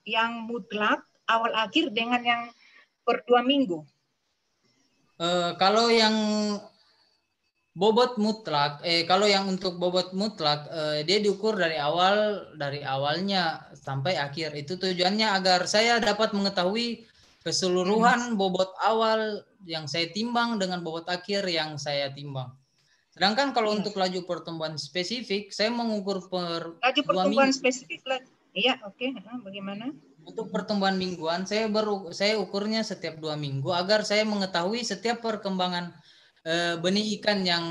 yang mutlak awal akhir dengan yang per 2 minggu? Kalau yang bobot mutlak, kalau yang untuk bobot mutlak, dia diukur dari awalnya sampai akhir. Itu tujuannya agar saya dapat mengetahui keseluruhan bobot awal yang saya timbang dengan bobot akhir yang saya timbang. Sedangkan kalau untuk laju pertumbuhan spesifik, saya mengukur per laju 2 pertumbuhan minggu. spesifik lah. Iya, oke. Bagaimana? Untuk pertumbuhan mingguan, saya ukurnya setiap 2 minggu agar saya mengetahui setiap perkembangan benih ikan yang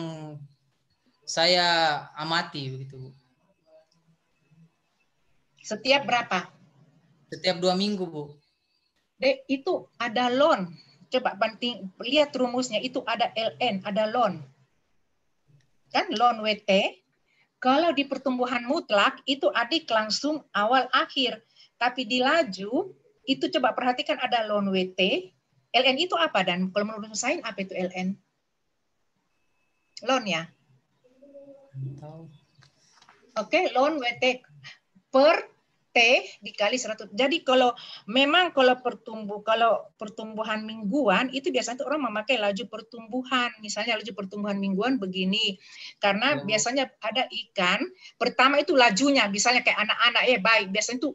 saya amati begitu. Setiap berapa? Setiap 2 minggu, Bu. Itu ada loan. Coba banting, lihat rumusnya, itu ada LN, ada loan. Kan loan WT. Kalau di pertumbuhan mutlak itu adik langsung awal akhir. Tapi di laju itu coba perhatikan ada loan WT. LN itu apa, dan kalau menurut saya apa itu LN? Loan ya. Oke, loan WT per T dikali 100. Jadi kalau pertumbuhan mingguan itu biasanya orang memakai laju pertumbuhan. Misalnya laju pertumbuhan mingguan begini. Karena biasanya ada ikan, pertama itu lajunya, misalnya kayak anak-anak baik, biasanya itu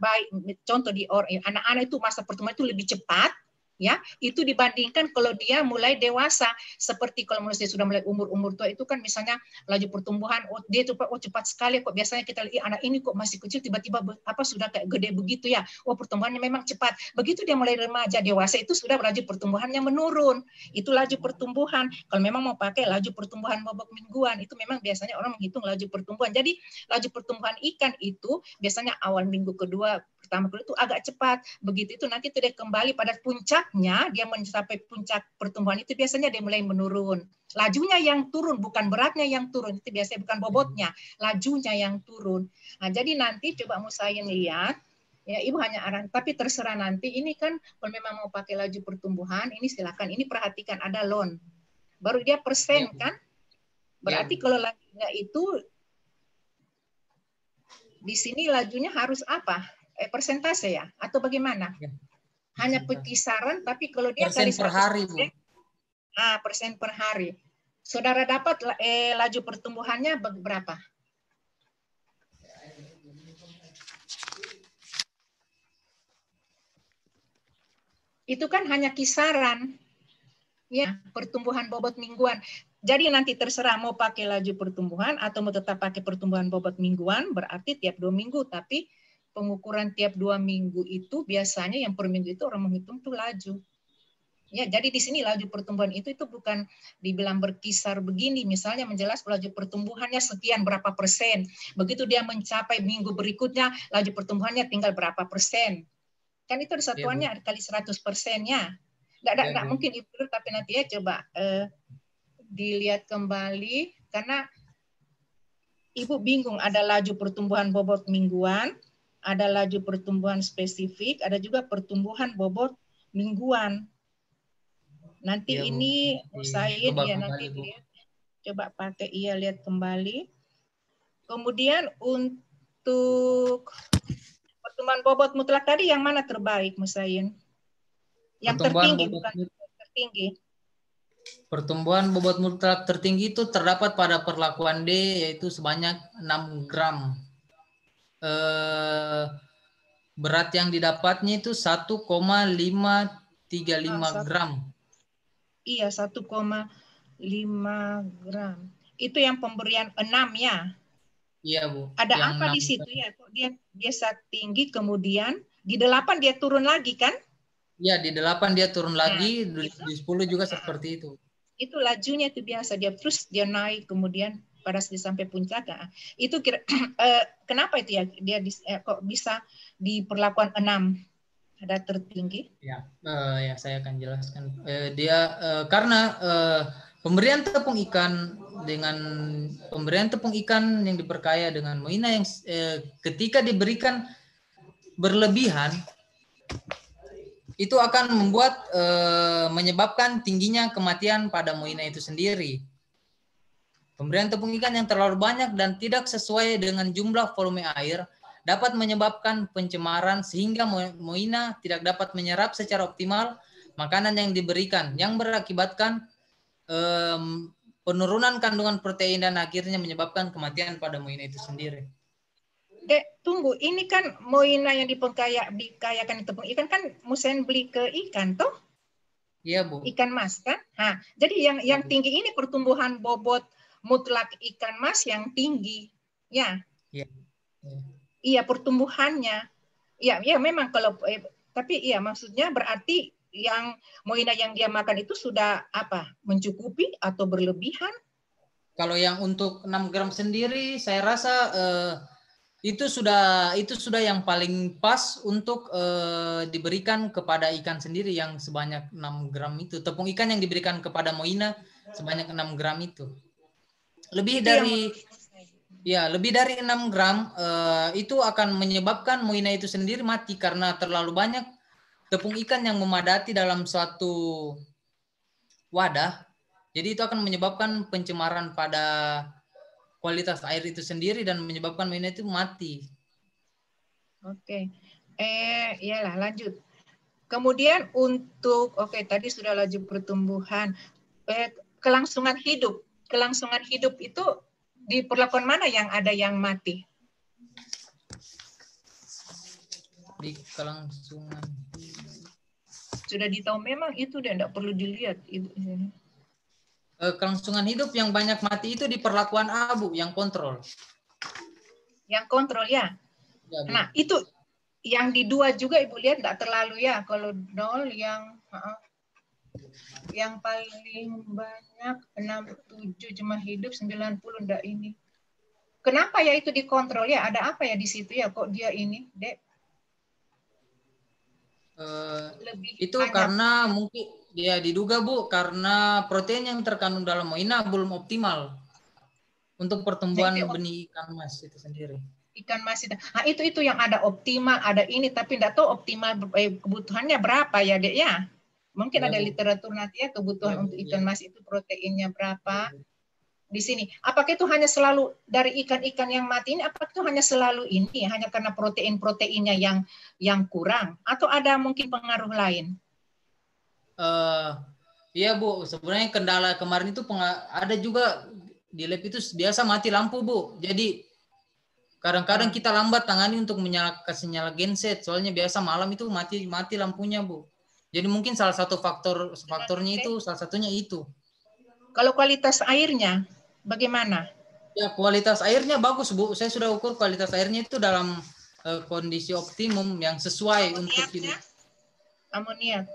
baik, contoh di anak-anak itu masa pertumbuhan itu lebih cepat. Ya, itu dibandingkan kalau dia mulai dewasa, seperti kalau manusia sudah mulai umur tua itu kan misalnya laju pertumbuhan, dia cepat sekali kok, biasanya kita lihat anak ini kok masih kecil tiba-tiba sudah kayak gede begitu ya, pertumbuhannya memang cepat. Begitu dia mulai remaja dewasa itu sudah laju pertumbuhannya menurun. Itu laju pertumbuhan. Kalau memang mau pakai laju pertumbuhan bobot mingguan, itu memang biasanya orang menghitung laju pertumbuhan. Jadi laju pertumbuhan ikan itu biasanya awal minggu kedua, pertama kedua itu agak cepat. Begitu itu nanti dia kembali pada puncaknya, dia mencapai puncak pertumbuhan itu biasanya dia mulai menurun. Lajunya yang turun, bukan beratnya yang turun. Itu biasanya bukan bobotnya, lajunya yang turun. Nah, jadi nanti coba Musain lihat, ya Ibu hanya arah, tapi terserah nanti. Ini kan kalau memang mau pakai laju pertumbuhan, ini silakan. Ini perhatikan ada loan. Baru dia persen kan? Berarti kalau lajunya itu di sini lajunya harus apa? Persentase ya? Atau bagaimana? Hanya kisaran, tapi kalau dia persen kali per hari, Bu. Persen per hari. Saudara dapat laju pertumbuhannya berapa? Itu kan hanya kisaran. Ya, pertumbuhan bobot mingguan. Jadi nanti terserah mau pakai laju pertumbuhan atau mau tetap pakai pertumbuhan bobot mingguan, berarti tiap 2 minggu. Tapi pengukuran tiap 2 minggu itu biasanya yang per minggu itu orang menghitung tuh laju. Ya, jadi di sini laju pertumbuhan itu bukan dibilang berkisar begini, misalnya menjelas laju pertumbuhannya sekian berapa persen. Begitu dia mencapai minggu berikutnya, laju pertumbuhannya tinggal berapa persen. Kan itu satuannya kali 100%-nya. Nggak mungkin Ibu, tapi nanti ya coba dilihat kembali, karena Ibu bingung ada laju pertumbuhan bobot mingguan, ada laju pertumbuhan spesifik, ada juga pertumbuhan bobot mingguan. Nanti ini Musain ya nanti lihat, coba pakai lihat kembali. Kemudian untuk pertumbuhan bobot mutlak tadi yang mana terbaik Musain? Yang tertinggi bukan tertinggi. Pertumbuhan bobot mutlak tertinggi itu terdapat pada perlakuan D, yaitu sebanyak 6 gram. Berat yang didapatnya itu 1,535 gram. Iya, 1,5 gram. Itu yang pemberian 6 ya? Iya, Bu. Ada yang apa di situ ya? Kok dia biasa tinggi, kemudian di 8 dia turun lagi kan? Iya, di 8 dia turun lagi, di 10 juga seperti itu. Itu lajunya itu biasa, dia terus dia naik, kemudian pada sampai puncak. Itu kenapa itu ya dia kok bisa di perlakuan 6? Ada tertinggi? Ya, ya saya akan jelaskan. Karena pemberian tepung ikan yang diperkaya dengan moina yang ketika diberikan berlebihan itu akan menyebabkan tingginya kematian pada moina itu sendiri. Pemberian tepung ikan yang terlalu banyak dan tidak sesuai dengan jumlah volume air dapat menyebabkan pencemaran sehingga moina tidak dapat menyerap secara optimal makanan yang diberikan, yang berakibatkan penurunan kandungan protein dan akhirnya menyebabkan kematian pada moina itu sendiri. Dek, tunggu, ini kan moina yang dikayakan tepung ikan kan Musain beli ke ikan toh? Iya, Bu. Ikan mas kan? Nah, jadi yang tinggi ini pertumbuhan bobot mutlak ikan mas yang tinggi, ya. Iya. Iya, pertumbuhannya. Iya, memang kalau tapi iya maksudnya berarti yang moina yang dia makan itu sudah apa? Mencukupi atau berlebihan? Kalau yang untuk 6 gram sendiri saya rasa itu sudah yang paling pas untuk diberikan kepada ikan sendiri yang sebanyak 6 gram itu. Tepung ikan yang diberikan kepada moina sebanyak 6 gram itu. Lebih dari 6 gram itu akan menyebabkan moina itu sendiri mati karena terlalu banyak tepung ikan yang memadati dalam suatu wadah. Jadi itu akan menyebabkan pencemaran pada kualitas air itu sendiri dan menyebabkan moina itu mati. Oke. Iyalah lanjut. Kemudian untuk tadi sudah laju pertumbuhan, kelangsungan hidup. Kelangsungan hidup itu di perlakuan mana yang ada yang mati? Di kelangsungan hidup. Sudah ditahu memang itu dan tidak perlu dilihat. Kelangsungan hidup yang banyak mati itu di perlakuan A, Bu, yang kontrol. Yang kontrol ya. Nah, itu yang di 2 juga Ibu lihat tidak terlalu ya. Kalau 0 yang paling banyak 67 cuma hidup, 90 enggak ini. Kenapa ya itu dikontrol ya? Ada apa ya di situ ya? Kok dia ini, Dek? Itu banyak. Karena mungkin dia diduga, Bu, karena protein yang terkandung dalam moina belum optimal untuk pertumbuhan benih ikan mas itu sendiri. Ikan mas itu. Nah, itu yang ada optimal, ada ini tapi enggak tahu optimal kebutuhannya berapa ya, Dek ya? Mungkin ada literatur nanti ya kebutuhan untuk ikan mas itu proteinnya berapa di sini. Apakah itu hanya selalu dari ikan-ikan yang mati ini? Apakah itu hanya selalu ini? Hanya karena protein-proteinnya yang kurang? Atau ada mungkin pengaruh lain? Iya, Bu. Sebenarnya kendala kemarin itu ada juga di lab itu biasa mati lampu, Bu. Jadi kadang-kadang kita lambat tangani untuk kasih nyala genset. Soalnya biasa malam itu mati lampunya, Bu. Jadi mungkin salah satu faktornya itu, salah satunya itu. Kalau kualitas airnya bagaimana? Ya, kualitas airnya bagus, Bu. Saya sudah ukur kualitas airnya itu dalam kondisi optimum yang sesuai untuk hidup. Amoniak.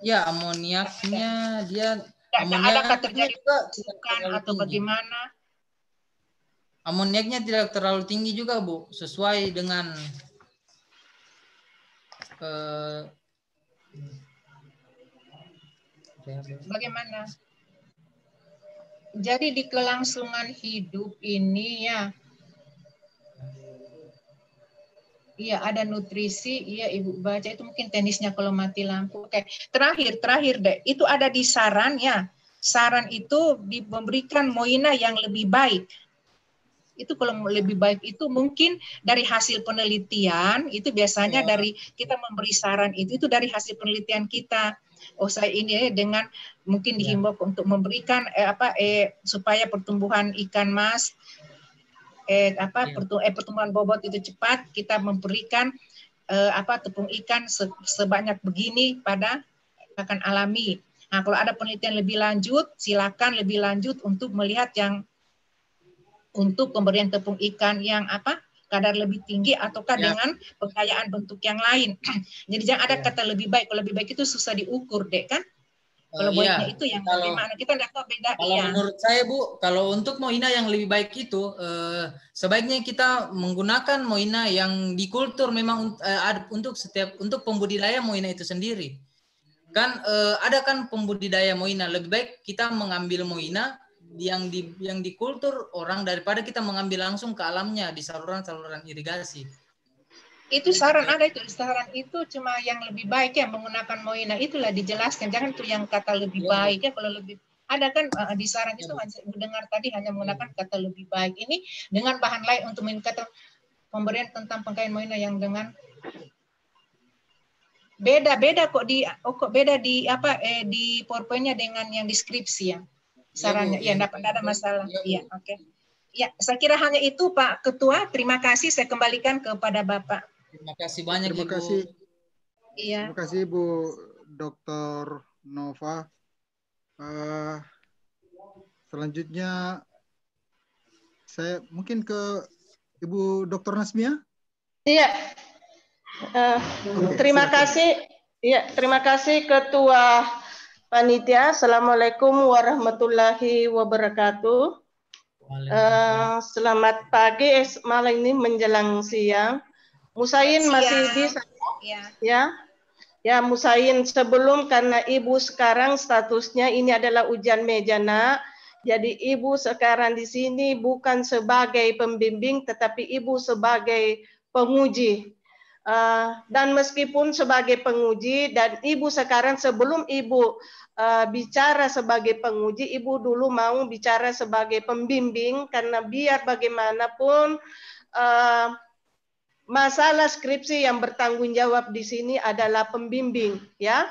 Ya, amoniaknya dia adakah terjadi bukan atau bagaimana? Amoniaknya tidak terlalu tinggi juga, Bu. Sesuai dengan bagaimana? Jadi di kelangsungan hidup ini ya, iya ada nutrisi, iya Ibu baca itu mungkin teknisnya kalau mati lampu. Oke, terakhir deh, itu ada di saran ya. Saran itu memberikan moina yang lebih baik. Itu kalau lebih baik itu mungkin dari hasil penelitian, itu biasanya dari kita memberi saran itu dari hasil penelitian kita. Oh saya ini dengan mungkin dihimbau untuk memberikan supaya pertumbuhan ikan mas pertumbuhan bobot itu cepat, kita memberikan tepung ikan sebanyak begini pada makan alami. Nah kalau ada penelitian lebih lanjut, silakan lebih lanjut untuk melihat yang untuk pemberian tepung ikan yang kadar lebih tinggi ataukah dengan pengkayaan bentuk yang lain. Jadi jangan ada kata lebih baik. Kalau lebih baik itu susah diukur, Dek, kan? Kalau Iya, baiknya itu yang kalau bagaimana? Kita tidak tahu beda. kalau Iya. menurut saya Bu, kalau untuk moina yang lebih baik itu sebaiknya kita menggunakan moina yang di kultur memang untuk pembudidaya moina itu sendiri. Kan ada kan pembudidaya moina, lebih baik kita mengambil moina yang di kultur orang daripada kita mengambil langsung ke alamnya di saluran-saluran irigasi. Itu saran ada itu, saran itu cuma yang lebih baik ya menggunakan moina itulah dijelaskan, jangan tuh yang kata lebih baik ya. Kalau lebih ada kan di saran itu mendengar tadi hanya menggunakan kata lebih baik. Ini dengan bahan lain untuk meningkatkan pemberian tentang pengkayaan moina yang dengan beda kok beda di di PowerPoint-nya dengan yang deskripsi ya. Sarannya ya enggak ada masalah. Iya, oke. Ya, saya kira hanya itu Pak Ketua. Terima kasih, saya kembalikan kepada Bapak. Terima kasih banyak Terima Ibu. kasih. Iya. Terima kasih Ibu Dr. Nova. Selanjutnya saya mungkin ke Ibu Dr. Nasmia. Iya. Terima kasih. Ya, terima kasih Ketua Panitia. Assalamualaikum warahmatullahi wabarakatuh. Selamat pagi, malam ini menjelang siang. Musain masih bisa? Ya, Musain sebelum karena Ibu sekarang statusnya ini adalah ujian meja nak. Jadi Ibu sekarang di sini bukan sebagai pembimbing, tetapi Ibu sebagai penguji. Dan meskipun sebagai penguji dan Ibu sekarang sebelum Ibu bicara sebagai penguji, Ibu dulu mau bicara sebagai pembimbing karena biar bagaimanapun masalah skripsi yang bertanggung jawab di sini adalah pembimbing, ya.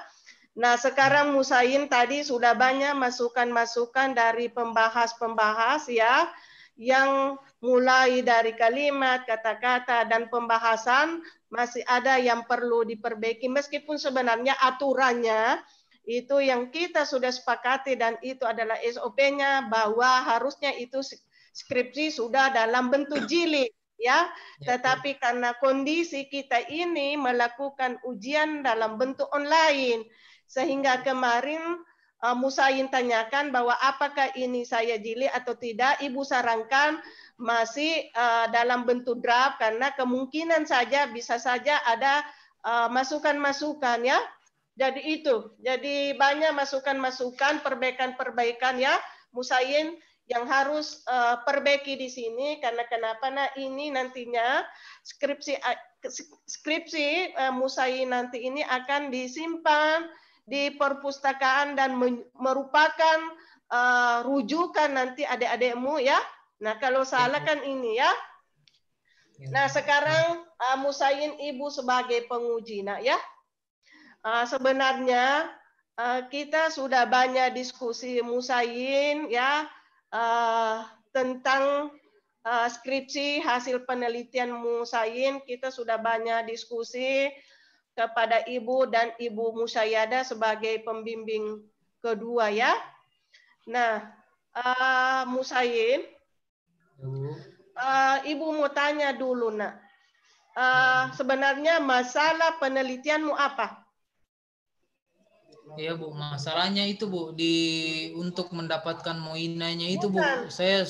Nah, sekarang Musain tadi sudah banyak masukan-masukan dari pembahas-pembahas ya, yang mulai dari kalimat, kata-kata dan pembahasan masih ada yang perlu diperbaiki meskipun sebenarnya aturannya itu yang kita sudah sepakati dan itu adalah SOP-nya bahwa harusnya itu skripsi sudah dalam bentuk jilid ya, tetapi karena kondisi kita ini melakukan ujian dalam bentuk online sehingga kemarin Musain tanyakan bahwa apakah ini saya jilid atau tidak, Ibu sarankan masih dalam bentuk draft karena kemungkinan saja bisa saja ada masukan-masukan ya. Jadi itu, jadi banyak masukan-masukan, perbaikan-perbaikan ya, Musain yang harus perbaiki di sini karena kenapa? Nah ini nantinya skripsi Musain nanti ini akan disimpan di perpustakaan dan merupakan rujukan nanti adik-adikmu ya. Nah kalau salah kan ini ya. Nah sekarang Musain Ibu sebagai penguji nak ya. Sebenarnya kita sudah banyak diskusi Musain ya tentang skripsi hasil penelitian Musain. Kita sudah banyak diskusi kepada Ibu dan Ibu Musayyada sebagai pembimbing kedua ya. Nah, Musain, Ibu mau tanya dulu nak. Sebenarnya masalah penelitianmu apa? Iya Bu, masalahnya itu Bu untuk mendapatkan moinanya itu Bu, saya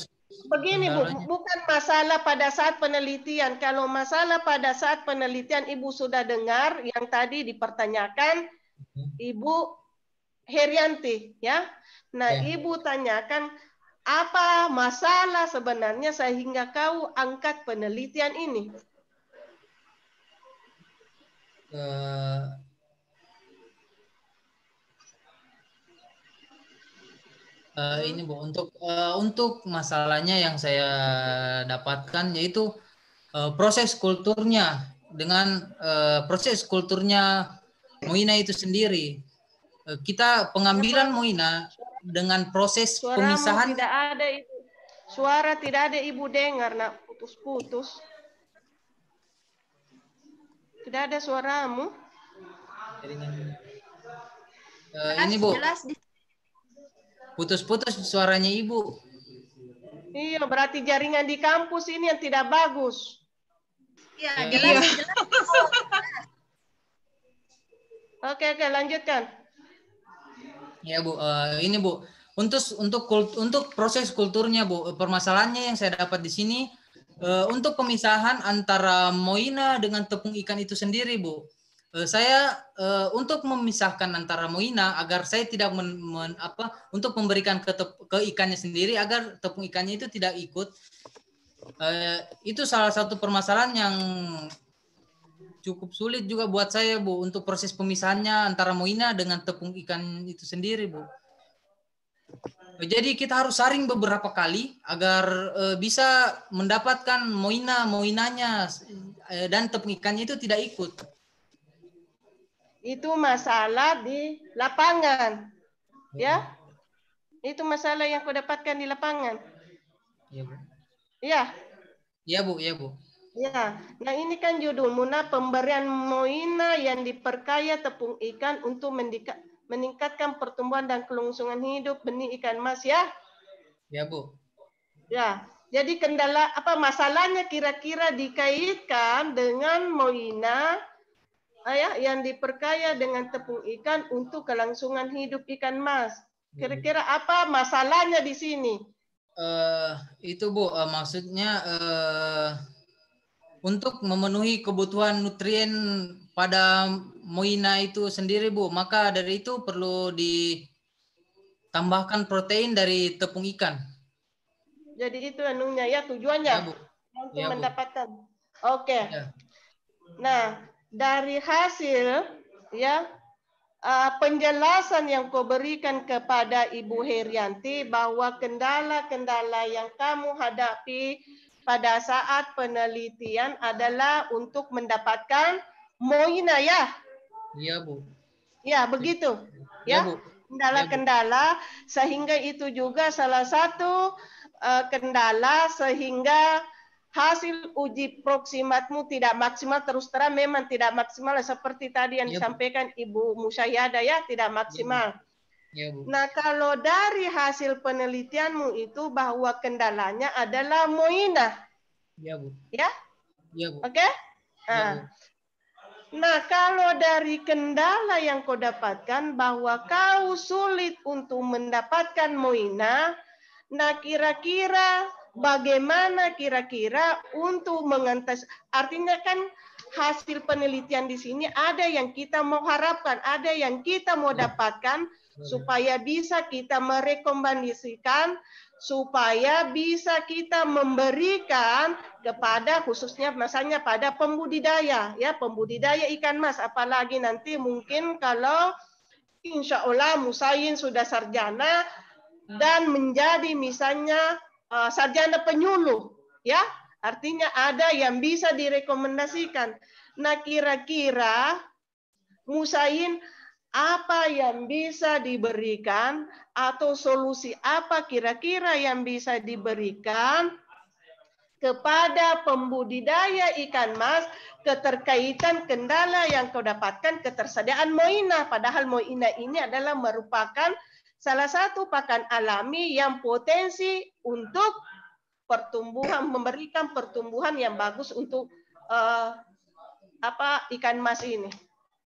begini Bu, bukan masalah pada saat penelitian. Kalau masalah pada saat penelitian Ibu sudah dengar yang tadi dipertanyakan Ibu Herianti ya. Nah, Ibu tanyakan apa masalah sebenarnya sehingga kau angkat penelitian ini? Ini Bu, untuk masalahnya yang saya dapatkan yaitu proses kulturnya dengan proses kulturnya moina itu sendiri. Kita pengambilan moina dengan proses pemisahan. Tidak ada Ibu. Suara tidak ada Ibu dengar nak, putus-putus. Tidak ada suaramu. Ini Bu. Putus-putus suaranya Ibu. Iya, berarti jaringan di kampus ini yang tidak bagus. Iya, jelas. Oke, lanjutkan. Ya Bu, ini Bu, untuk proses kulturnya Bu, permasalahannya yang saya dapat di sini untuk pemisahan antara moina dengan tepung ikan itu sendiri Bu. Saya untuk memisahkan antara moina agar saya tidak untuk memberikan ke ikannya sendiri agar tepung ikannya itu tidak ikut. Itu salah satu permasalahan yang cukup sulit juga buat saya Bu untuk proses pemisahannya antara moina dengan tepung ikan itu sendiri Bu. Jadi kita harus saring beberapa kali agar bisa mendapatkan moinanya dan tepung ikannya itu tidak ikut. Itu masalah di lapangan, ya. Itu masalah yang kau dapatkan di lapangan. Iya Bu. Iya. Iya Bu, iya Bu. Ya, nah ini kan judulnya pemberian moina yang diperkaya tepung ikan untuk meningkatkan pertumbuhan dan kelangsungan hidup benih ikan mas ya. Ya Bu. Ya, jadi kendala apa masalahnya kira-kira dikaitkan dengan moina ya yang diperkaya dengan tepung ikan untuk kelangsungan hidup ikan mas. Kira-kira apa masalahnya di sini? Itu Bu, maksudnya untuk memenuhi kebutuhan nutrien pada moina itu sendiri Bu, maka dari itu perlu ditambahkan protein dari tepung ikan. Jadi itu anunya ya tujuannya Ya, Bu. untuk Ya, Bu. mendapatkan. Oke. Ya. Nah, dari hasil ya penjelasan yang kau berikan kepada Ibu Herianti bahwa kendala-kendala yang kamu hadapi pada saat penelitian adalah untuk mendapatkan moina ya. Iya Bu. Ya begitu. Ya. Bu. Kendala-kendala sehingga itu juga salah satu kendala sehingga hasil uji proksimatmu tidak maksimal, terus terang memang tidak maksimal seperti tadi yang disampaikan Ibu Musyayada ya, tidak maksimal. Ya, Bu. Nah, kalau dari hasil penelitianmu itu bahwa kendalanya adalah moina. Ya, Bu. Ya? Ya, Bu. Oke? Nah, kalau dari kendala yang kau dapatkan bahwa kau sulit untuk mendapatkan moina, nah kira-kira bagaimana kira-kira untuk mengantas, artinya kan hasil penelitian di sini ada yang kita mau harapkan, ada yang kita mau dapatkan supaya bisa kita merekomendasikan, supaya bisa kita memberikan kepada khususnya misalnya pada pembudidaya, ya pembudidaya ikan mas, apalagi nanti mungkin kalau insya Allah Musayin sudah sarjana dan menjadi misalnya sarjana penyuluh, ya artinya ada yang bisa direkomendasikan. Nah kira-kira Musayin apa yang bisa diberikan atau solusi apa kira-kira yang bisa diberikan kepada pembudidaya ikan mas keterkaitan kendala yang kau dapatkan ketersediaan moina, padahal moina ini adalah merupakan salah satu pakan alami yang potensi untuk pertumbuhan, memberikan pertumbuhan yang bagus untuk ikan mas ini.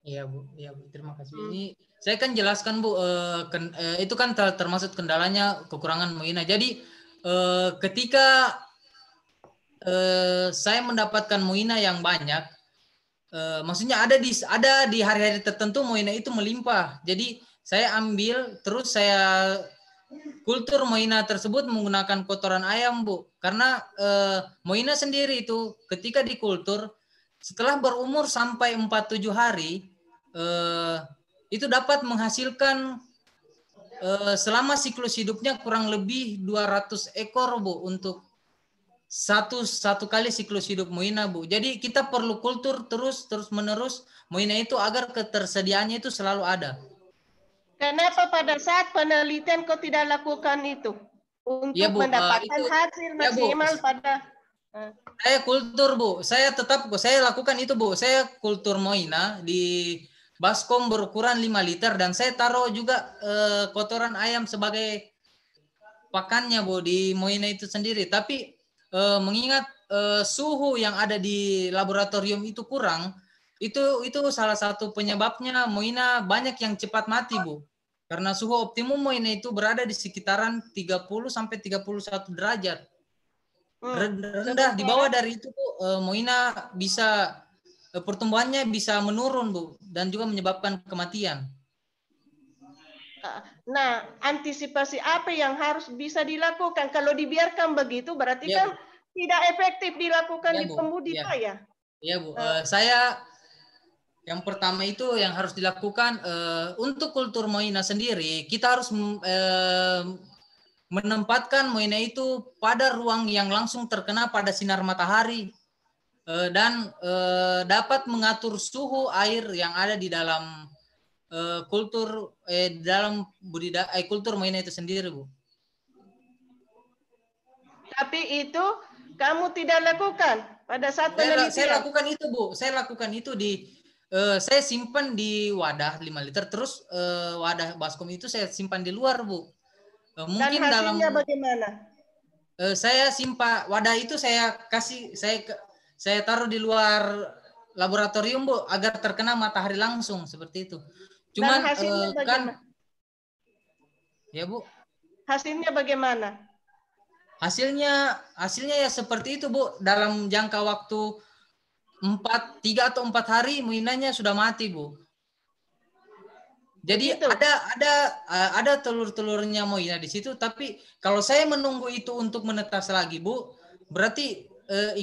Iya Bu, iya Bu, terima kasih. Ini saya kan jelaskan Bu, itu kan termasuk kendalanya kekurangan moina. Jadi ketika saya mendapatkan moina yang banyak, maksudnya ada di hari-hari tertentu moina itu melimpah. Jadi saya ambil terus saya kultur moina tersebut menggunakan kotoran ayam Bu, karena moina sendiri itu ketika dikultur setelah berumur sampai 47 hari itu dapat menghasilkan selama siklus hidupnya kurang lebih 200 ekor Bu untuk satu kali siklus hidup moina Bu. Jadi kita perlu kultur terus menerus moina itu agar ketersediaannya itu selalu ada. Kenapa pada saat penelitian kau tidak lakukan itu untuk ya, Bu, mendapatkan hasil maksimal ya, Bu. pada saya kultur Bu, saya lakukan itu Bu. Saya kultur moina di baskom berukuran 5 liter dan saya taruh juga kotoran ayam sebagai pakannya Bu di moina itu sendiri. Tapi mengingat suhu yang ada di laboratorium itu kurang, itu salah satu penyebabnya moina banyak yang cepat mati Bu. Karena suhu optimum Moina itu berada di sekitaran 30 sampai 31 derajat. Rendah di bawah dari itu Bu, Moina bisa pertumbuhannya bisa menurun Bu, dan juga menyebabkan kematian. Nah, antisipasi apa yang harus bisa dilakukan? Kalau dibiarkan begitu berarti kan tidak efektif dilakukan di pembudidaya. Iya Bu, saya yang pertama itu yang harus dilakukan untuk kultur Moina sendiri, kita harus menempatkan Moina itu pada ruang yang langsung terkena pada sinar matahari dan dapat mengatur suhu air yang ada di dalam kultur dalam budidaya kultur Moina itu sendiri Bu. Tapi itu kamu tidak lakukan pada saat penelitian? Saya lakukan itu Bu, saya lakukan itu saya simpan di wadah 5 liter, terus wadah baskom itu saya simpan di luar Bu. Mungkin dan hasilnya dalam bagaimana? Saya simpan wadah itu saya taruh di luar laboratorium Bu, agar terkena matahari langsung seperti itu. Cuman dan hasilnya bagaimana? Ya Bu. Hasilnya bagaimana? Hasilnya ya seperti itu Bu, dalam jangka waktu 3 atau 4 hari Moinanya sudah mati Bu. Jadi begitu. ada telur-telurnya Moina di situ, tapi kalau saya menunggu itu untuk menetas lagi Bu, berarti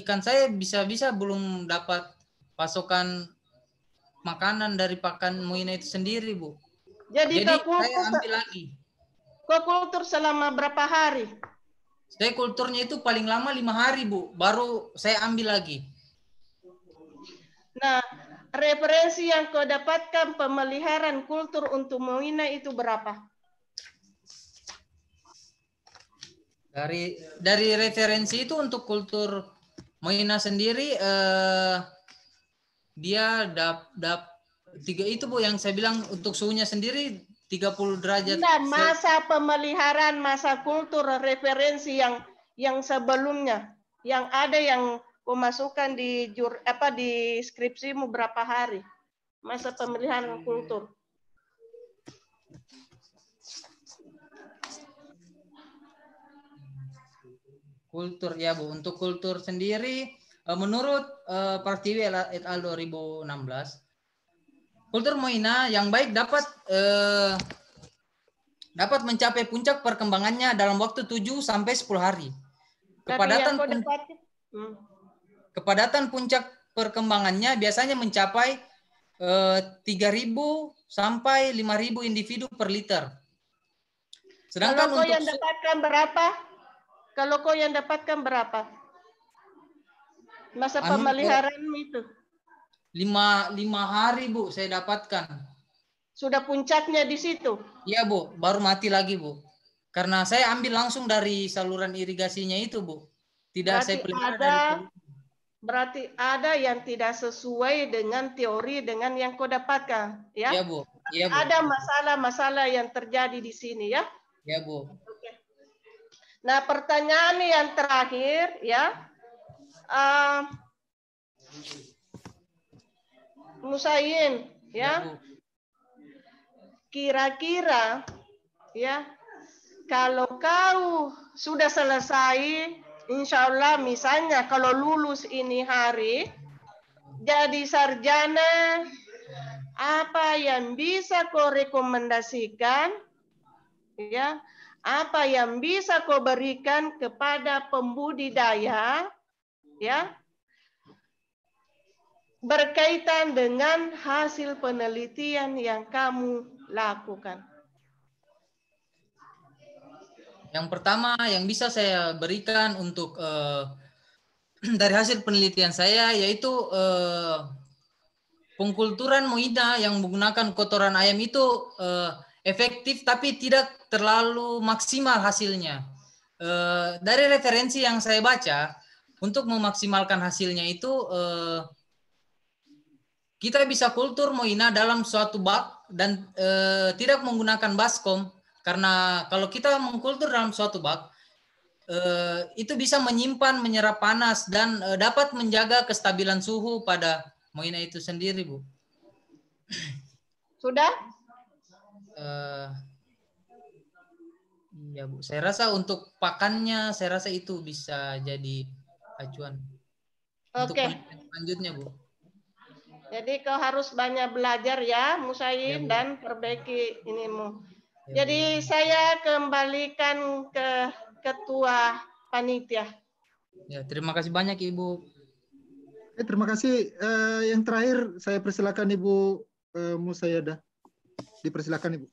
ikan saya bisa belum dapat pasokan makanan dari pakan Moina itu sendiri Bu. Jadi saya ambil lagi. Kau kultur selama berapa hari? Saya kulturnya itu paling lama 5 hari Bu, baru saya ambil lagi. Nah, referensi yang kau dapatkan pemeliharaan kultur untuk Moina itu berapa? Dari referensi itu untuk kultur Moina sendiri dia tiga itu Bu yang saya bilang, untuk suhunya sendiri 30 derajat. Nah, masa pemeliharaan, masa kultur referensi yang sebelumnya, yang ada yang pemasukan di skripsimu berapa hari? Masa pemeliharaan kultur. Kultur ya Bu, untuk kultur sendiri menurut Pratiwi et al 2016, kultur Moina yang baik dapat mencapai puncak perkembangannya dalam waktu 7 sampai 10 hari. Kepadatan puncak perkembangannya biasanya mencapai 3.000 sampai 5.000 individu per liter. Sedangkan kalau kau yang dapatkan berapa? Kalau kau yang dapatkan berapa? Masa pemeliharaan itu? 5 hari Bu saya dapatkan. Sudah puncaknya di situ? Iya Bu, baru mati lagi Bu. Karena saya ambil langsung dari saluran irigasinya itu Bu. Tidak saya pelihara dari. Berarti ada yang tidak sesuai dengan teori dengan yang kau dapatkan, ya? Iya Bu. Iya Bu. Ada masalah-masalah yang terjadi di sini, ya? Iya Bu. Oke. Nah, pertanyaan yang terakhir, ya, Musayin, ya, kira-kira, ya, kalau kau sudah selesai, insya Allah misalnya kalau lulus ini hari, jadi sarjana, apa yang bisa kau rekomendasikan, ya, apa yang bisa kau berikan kepada pembudidaya, ya, berkaitan dengan hasil penelitian yang kamu lakukan? Yang pertama yang bisa saya berikan untuk dari hasil penelitian saya yaitu pengkulturan Moina yang menggunakan kotoran ayam itu efektif tapi tidak terlalu maksimal hasilnya. Dari referensi yang saya baca, untuk memaksimalkan hasilnya itu kita bisa kultur Moina dalam suatu bak dan tidak menggunakan baskom. Karena kalau kita mengkultur dalam suatu bak, itu bisa menyimpan, menyerap panas, dan dapat menjaga kestabilan suhu pada Moina itu sendiri, Bu. Sudah? Iya Bu, saya rasa untuk pakannya, saya rasa itu bisa jadi acuan untuk Oke. penelitian selanjutnya Bu. Jadi kau harus banyak belajar ya, Ya, Musayin, Bu. dan perbaiki inimu. Ya, Jadi saya kembalikan ke ketua panitia. Ya, terima kasih banyak Ibu. Terima kasih. Yang terakhir saya persilakan Ibu Musayada. Dipersilakan Ibu.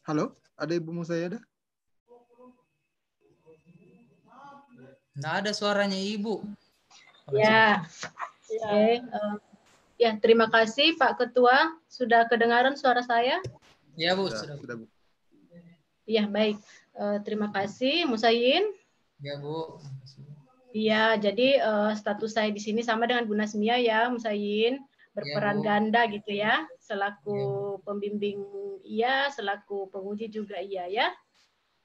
Halo, ada Ibu Musayada? Nggak ada suaranya Ibu. Ya, oke. Ya, terima kasih Pak Ketua. Sudah kedengaran suara saya? Ya Bu, Sudah Bu. Ya, baik. Terima kasih Musayin. Ya Bu. Iya, jadi status saya di sini sama dengan Bu Nasmia ya, Musayin, berperan Bu. ganda gitu ya, selaku Ya, pembimbing iya, selaku penguji juga iya ya.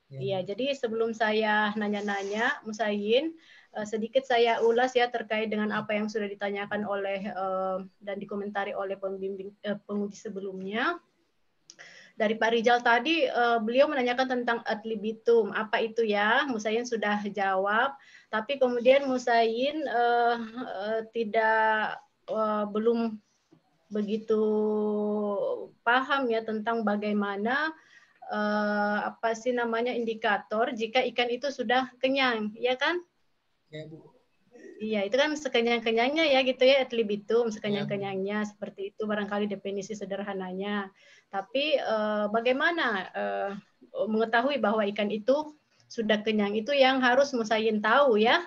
Iya, jadi sebelum saya nanya-nanya, Musayin, sedikit saya ulas ya terkait dengan apa yang sudah ditanyakan oleh dan dikomentari oleh pembimbing penguji sebelumnya. Dari Pak Rijal tadi, beliau menanyakan tentang ad libitum. Apa itu ya? Musayin sudah jawab. Tapi kemudian Musayin belum begitu paham ya tentang bagaimana apa sih namanya indikator jika ikan itu sudah kenyang, ya kan? Ya Bu. Iya, itu kan sekenyang-kenyangnya ya gitu ya, ad libitum, sekenyang-kenyangnya seperti itu barangkali definisi sederhananya. Tapi bagaimana mengetahui bahwa ikan itu sudah kenyang itu yang harus Musayin tahu ya.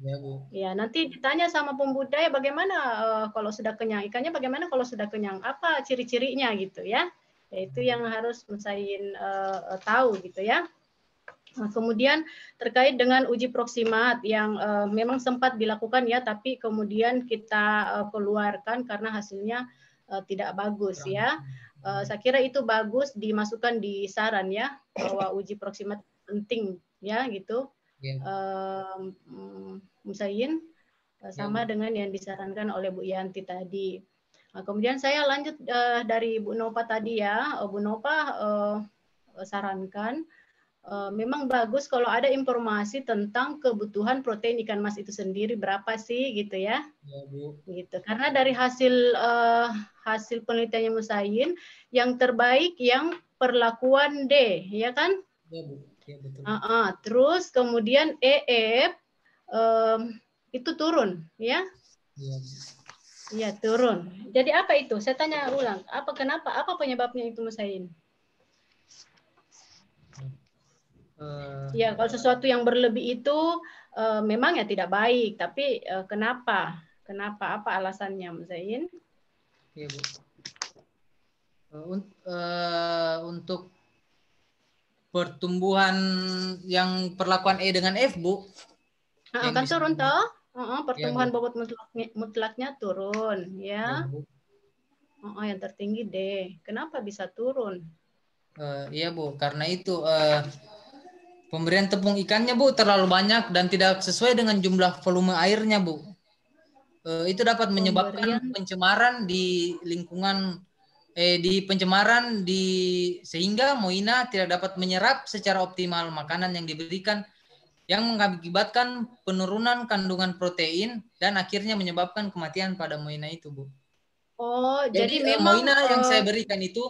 Ya Bu. Ya, nanti ditanya sama pembudaya bagaimana kalau sudah kenyang ikannya, bagaimana kalau sudah kenyang, apa ciri-cirinya gitu ya. Itu yang harus Musayin tahu gitu ya. Nah, kemudian terkait dengan uji proksimat yang memang sempat dilakukan ya, tapi kemudian kita keluarkan karena hasilnya tidak bagus ya. Saya kira itu bagus dimasukkan di saran ya, bahwa uji proksimat penting ya gitu. Musayin sama dengan yang disarankan oleh Bu Yanti tadi. Nah, kemudian saya lanjut dari Bu Nova tadi ya, Bu Nova sarankan memang bagus kalau ada informasi tentang kebutuhan protein ikan mas itu sendiri berapa sih gitu ya. Ya, Bu. Gitu. Karena dari hasil penelitiannya Musayin yang terbaik yang perlakuan D, ya kan? Ya, Bu. Ya, betul. Terus kemudian EF itu turun, ya? Iya. Iya, turun. Jadi apa itu? Saya tanya ulang. Kenapa? Apa penyebabnya itu Musayin? Ya, kalau sesuatu yang berlebih itu memang ya tidak baik, tapi kenapa? Kenapa? Apa alasannya, Musayin? Iya, Bu. Untuk pertumbuhan yang perlakuan E dengan F, Bu. Kan turun toh? Pertumbuhan Ya, bobot mutlaknya turun, ya. Yang tertinggi D. Kenapa bisa turun? Iya, Bu. Karena itu pemberian tepung ikannya, Bu, terlalu banyak dan tidak sesuai dengan jumlah volume airnya, Bu. Itu dapat menyebabkan pencemaran di lingkungan sehingga moina tidak dapat menyerap secara optimal makanan yang diberikan, yang mengakibatkan penurunan kandungan protein dan akhirnya menyebabkan kematian pada moina itu, Bu. Jadi memang moina yang saya berikan itu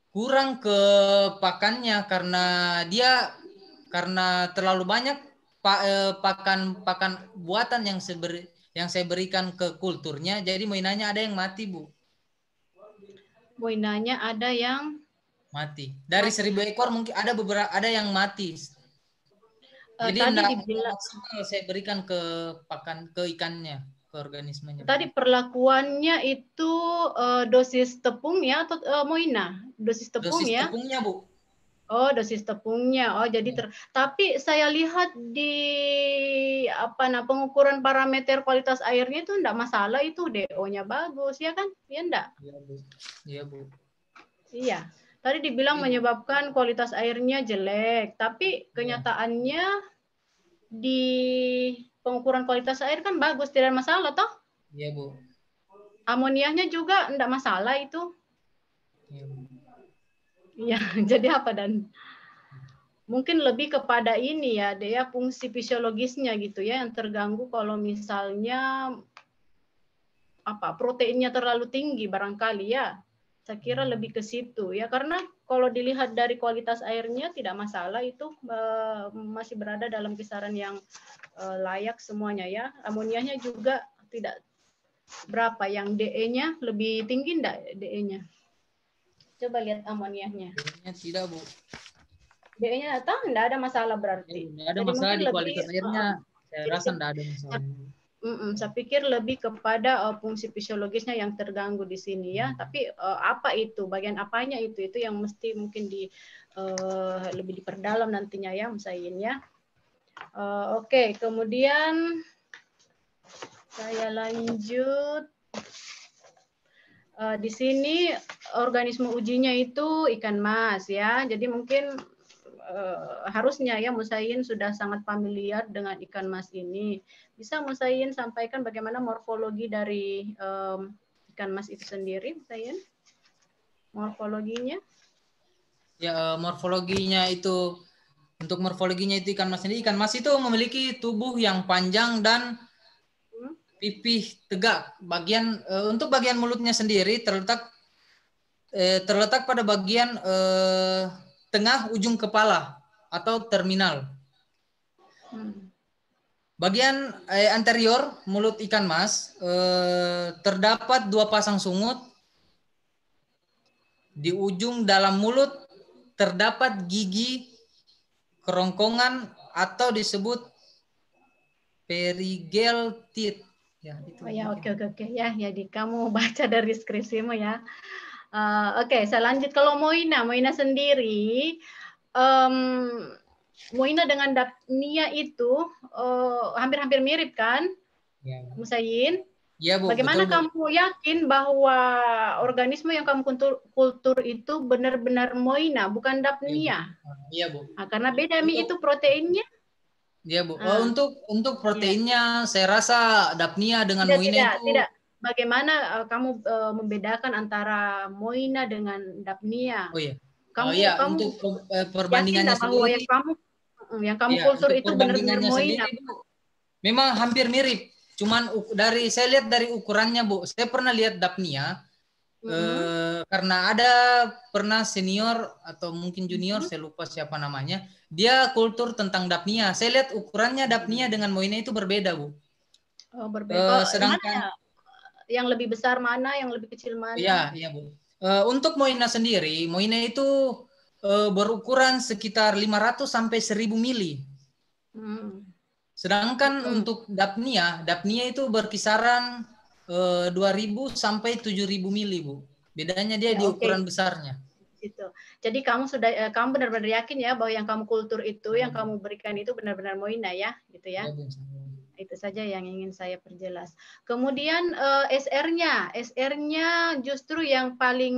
kurang ke pakannya karena terlalu banyak pakan buatan yang saya berikan ke kulturnya, jadi moinanya ada yang mati, Bu. Moinanya ada yang mati. Dari 1.000 ekor mungkin ada yang mati. Jadi tadi dibilang maksimal saya berikan ke ikannya, ke organismenya. Tadi perlakuannya itu dosis tepung ya atau moina? Dosis tepung dosis ya? Tepungnya, Bu. Oh, dosis tepungnya. Oh, jadi tapi saya lihat di pengukuran parameter kualitas airnya itu enggak masalah, itu DO-nya bagus, ya kan? Iya enggak? Iya, Bu. Iya, Bu. Iya. Tadi dibilang menyebabkan kualitas airnya jelek, tapi kenyataannya di pengukuran kualitas air kan bagus, tidak masalah toh? Iya, Bu. amoniahnya juga enggak masalah itu. Iya, Bu. Iya, jadi apa dan mungkin lebih kepada ini ya, dia fungsi fisiologisnya gitu ya yang terganggu kalau misalnya apa proteinnya terlalu tinggi barangkali ya. Saya kira lebih ke situ ya, karena kalau dilihat dari kualitas airnya tidak masalah itu, masih berada dalam kisaran yang layak semuanya ya. Amoniahnya juga tidak berapa, yang DE-nya lebih tinggi enggak DE-nya? Coba lihat amoniahnya. DE-nya tidak, Bu. DE-nya enggak ada masalah berarti. Tidak ada Jadi masalah mungkin di lebih, kualitas airnya. Saya jadi rasa tidak ada masalah. saya pikir lebih kepada fungsi fisiologisnya yang terganggu di sini ya. Tapi apa itu, bagian apanya itu yang mesti mungkin lebih diperdalam nantinya ya, Musayin ya. Oke, kemudian saya lanjut. Di sini organisme ujinya itu ikan mas ya. Jadi mungkin harusnya ya Musayin sudah sangat familiar dengan ikan mas ini. Bisa Musayin sampaikan bagaimana morfologi dari ikan mas itu sendiri, Musayin? Morfologinya? Ya, morfologinya itu, untuk morfologinya itu ikan mas ini, ikan mas itu memiliki tubuh yang panjang dan pipih tegak. Untuk bagian mulutnya sendiri terletak pada bagian tengah ujung kepala atau terminal. Bagian anterior mulut ikan mas terdapat 2 pasang sungut. Di ujung dalam mulut terdapat gigi kerongkongan atau disebut perigel teeth. Ya, itu. Oh ya, oke ya. Jadi kamu baca dari skripsimu ya. Oke, saya lanjut. Kalau Moina sendiri, Moina dengan Daphnia itu hampir-hampir mirip kan, Ya. Musayin? Ya, Bu. Bagaimana Betul, Bu. kamu yakin bahwa organisme yang kamu kultur itu benar-benar Moina, bukan Daphnia? Iya, Bu. Nah, karena beda itu proteinnya. Iya, Bu. Untuk proteinnya saya rasa Daphnia dengan Moina itu tidak. Bagaimana kamu membedakan antara Moina dengan Daphnia? Oh iya. Kamu untuk perbandingannya yakin bahwa sendiri, yang kamu kultur itu benar-benar Moina? Sendiri, Bu, memang hampir mirip. Cuman saya lihat dari ukurannya, Bu. Saya pernah lihat Daphnia. Karena ada pernah senior atau mungkin junior, saya lupa siapa namanya. Dia kultur tentang Daphnia. Saya lihat ukurannya Daphnia dengan Moina itu berbeda, Bu. Oh, berbeda. Sedangkan mana yang lebih besar mana, yang lebih kecil mana? Iya, Bu. Untuk Moina sendiri, Moina itu berukuran sekitar 500 sampai 1000 mili. Sedangkan untuk Daphnia itu berkisaran 2000 sampai 7000 mili, Bu. Bedanya dia di ukuran besarnya. Gitu. Jadi kamu benar-benar yakin ya bahwa yang kamu kultur itu, yang kamu berikan itu benar-benar Moina ya, gitu ya. Itu saja yang ingin saya perjelas. Kemudian SR-nya justru yang paling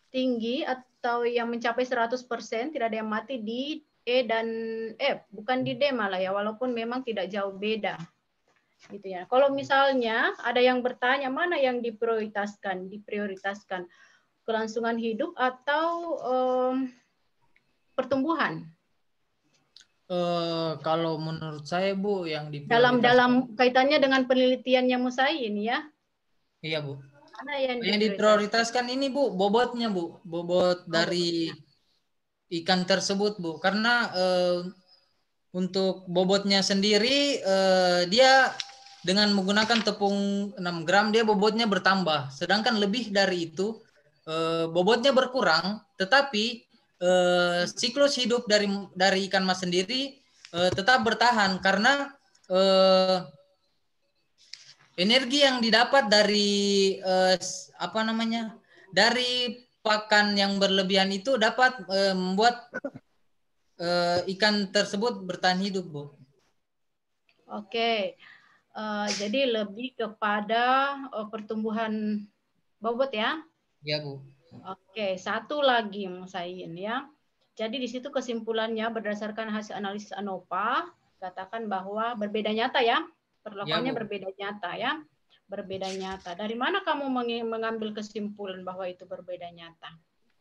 tinggi atau yang mencapai 100%, tidak ada yang mati di E dan F, bukan di D malah ya, walaupun memang tidak jauh beda. Gitu ya. Kalau misalnya ada yang bertanya mana yang diprioritaskan, kelangsungan hidup atau pertumbuhan? Kalau menurut saya, Bu, yang dalam kaitannya dengan penelitiannya Musayin ya. Iya, Bu. Mana yang diprioritaskan ini, Bu, bobotnya, Bu. Bobot dari ikan tersebut, Bu. Karena untuk bobotnya sendiri dia dengan menggunakan tepung 6 gram dia bobotnya bertambah. Sedangkan lebih dari itu bobotnya berkurang, tetapi siklus hidup dari ikan mas sendiri tetap bertahan karena energi yang didapat dari dari pakan yang berlebihan itu dapat membuat ikan tersebut bertahan hidup, Bu. Oke, jadi lebih kepada pertumbuhan bobot ya? Ya, Bu. Oke, satu lagi Musayin ya. Jadi di situ kesimpulannya berdasarkan hasil analisis ANOVA katakan bahwa berbeda nyata ya, perlakuannya berbeda nyata ya. berbeda nyata. Dari mana kamu mengambil kesimpulan bahwa itu berbeda nyata?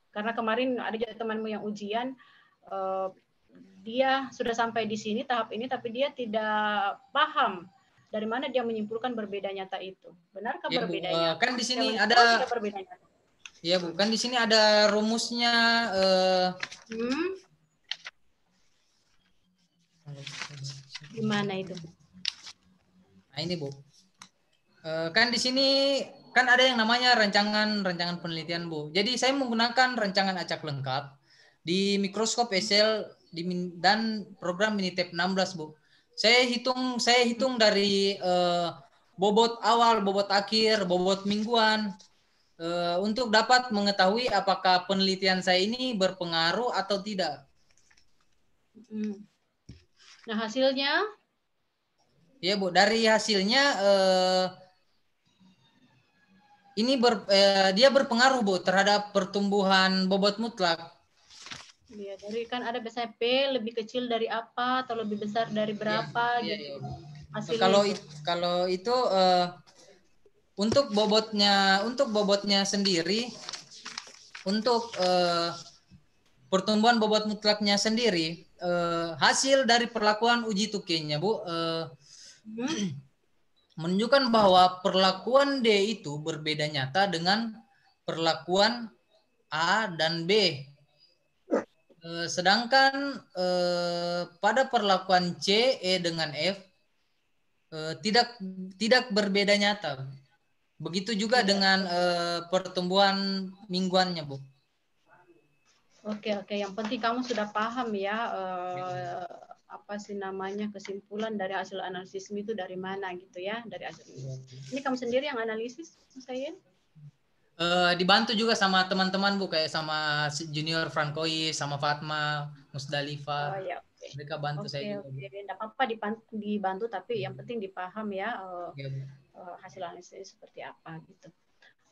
Karena kemarin ada juga temanmu yang ujian, dia sudah sampai di sini tahap ini, tapi dia tidak paham dari mana dia menyimpulkan berbeda nyata itu. Benarkah Ya, berbeda Bu, nyata? kan di sini Yang ada tidak berbeda nyata. Ya, Bu, kan di sini ada rumusnya. Gimana itu? Nah, ini, Bu. Kan di sini kan ada yang namanya rancangan penelitian, Bu. Jadi saya menggunakan rancangan acak lengkap di mikroskop Excel dan program Minitab 16, Bu. Saya hitung dari bobot awal, bobot akhir, bobot mingguan untuk dapat mengetahui apakah penelitian saya ini berpengaruh atau tidak. Nah, hasilnya? Ya, Bu, dari hasilnya ini dia berpengaruh, Bu, terhadap pertumbuhan bobot mutlak. Ya, dari kan ada biasanya P lebih kecil dari apa atau lebih besar dari berapa gitu. Hasilnya kalau itu untuk bobotnya sendiri, untuk pertumbuhan bobot mutlaknya sendiri, hasil dari perlakuan uji Tukenya, Bu, menunjukkan bahwa perlakuan D itu berbeda nyata dengan perlakuan A dan B. Sedangkan pada perlakuan C, E dengan F tidak berbeda nyata. Begitu juga dengan pertumbuhan mingguannya, Bu. Oke, yang penting kamu sudah paham ya apa sih namanya kesimpulan dari hasil analisismu itu dari mana gitu ya, dari hasil ini kamu sendiri yang analisis, Musayin? Dibantu juga sama teman-teman, Bu, kayak sama junior Francois, sama Fatma, Musdalifa. Oh ya, mereka bantu saya juga. Oke, tidak apa-apa dibantu, tapi yang penting dipaham ya, hasil analisis seperti apa gitu.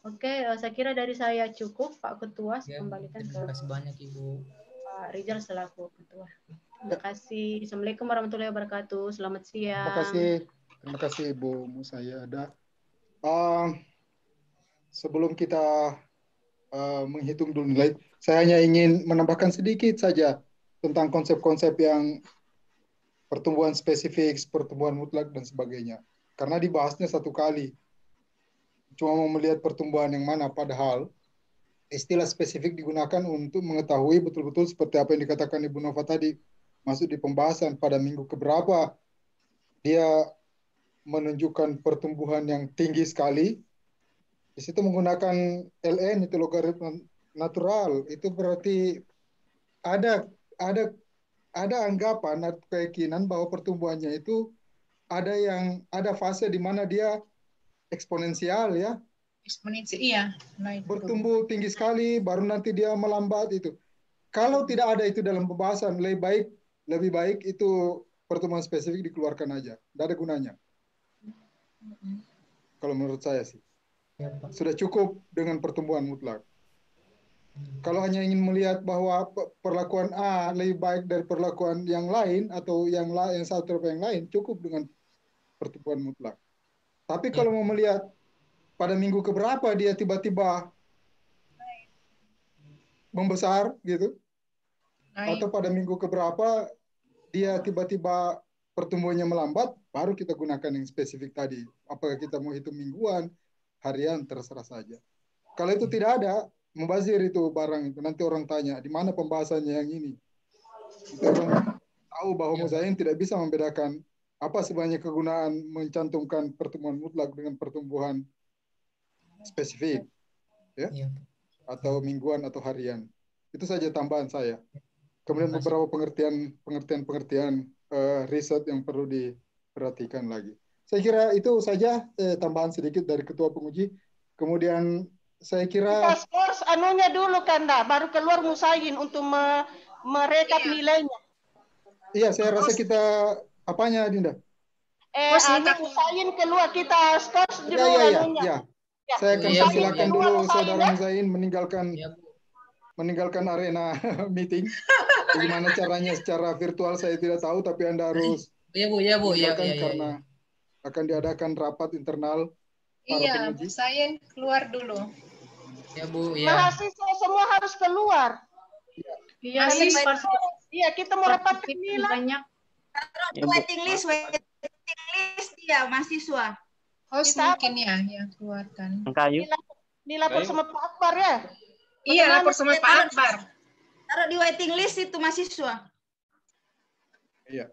Oke, saya kira dari saya cukup, Pak Ketua. Saya kembalikan terima kasih banyak, Ibu. Pak Rizal selaku Ketua. Terima kasih. Assalamualaikum warahmatullahi wabarakatuh. Selamat siang. Terima kasih Ibu Musayada. Sebelum kita menghitung dulu nilai, saya hanya ingin menambahkan sedikit saja tentang konsep-konsep yang pertumbuhan spesifik, pertumbuhan mutlak, dan sebagainya. Karena dibahasnya satu kali. Cuma mau melihat pertumbuhan yang mana, padahal istilah spesifik digunakan untuk mengetahui betul-betul seperti apa yang dikatakan Ibu Nova tadi, masuk di pembahasan pada minggu keberapa dia menunjukkan pertumbuhan yang tinggi sekali. Di situ menggunakan ln, itu logaritma natural. Itu berarti ada anggapan atau keyakinan bahwa pertumbuhannya itu ada fase di mana dia eksponensial ya. Eksponensial, iya. Bertumbuh tinggi sekali, baru nanti dia melambat itu. Kalau tidak ada itu dalam pembahasan, lebih baik itu pertumbuhan spesifik dikeluarkan aja. Tidak ada gunanya. Kalau menurut saya sih. Sudah cukup dengan pertumbuhan mutlak. Kalau hanya ingin melihat bahwa perlakuan A lebih baik dari perlakuan yang lain atau yang satu atau yang lain, cukup dengan pertumbuhan mutlak. Tapi kalau mau melihat pada minggu keberapa dia tiba-tiba membesar gitu, atau pada minggu keberapa dia tiba-tiba pertumbuhannya melambat, baru kita gunakan yang spesifik tadi. Apakah kita mau hitung mingguan, harian, terserah saja. Kalau itu tidak ada, membazir itu barang itu. Nanti orang tanya, di mana pembahasannya yang ini? Itu orang tahu bahwa Muzain tidak bisa membedakan apa sebenarnya kegunaan mencantumkan pertumbuhan mutlak dengan pertumbuhan spesifik, ya, atau mingguan atau harian. Itu saja tambahan saya. Kemudian beberapa pengertian riset yang perlu diperhatikan lagi. Saya kira itu saja tambahan sedikit dari Ketua Penguji. Kemudian saya kira kita skors anunya dulu Kanda, baru keluar Musayin untuk merekap nilainya. Iya, saya rasa kita apanya, Dinda? Musayin keluar, kita skors dulu anunya. Ya. Saya akan silakan dulu Saudara Musayin meninggalkan arena meeting. Bagaimana caranya secara virtual saya tidak tahu, tapi Anda harus Bu. karena akan diadakan rapat internal Iya, Bu Sain keluar dulu. Ya Bu, ya. Mahasiswa semua harus keluar. Iya, Masih ini Iya, kita mau rapat partisipasi nilai. banyak. Taruh di Ya, Bu. waiting list dia mahasiswa. Host Kita mungkin ya yang keluarkan. Kayu. Dilapor sama Pak Akbar ya. Iya, Bagaimana? lapor sama Pak Akbar. Taruh di waiting list itu mahasiswa. Iya.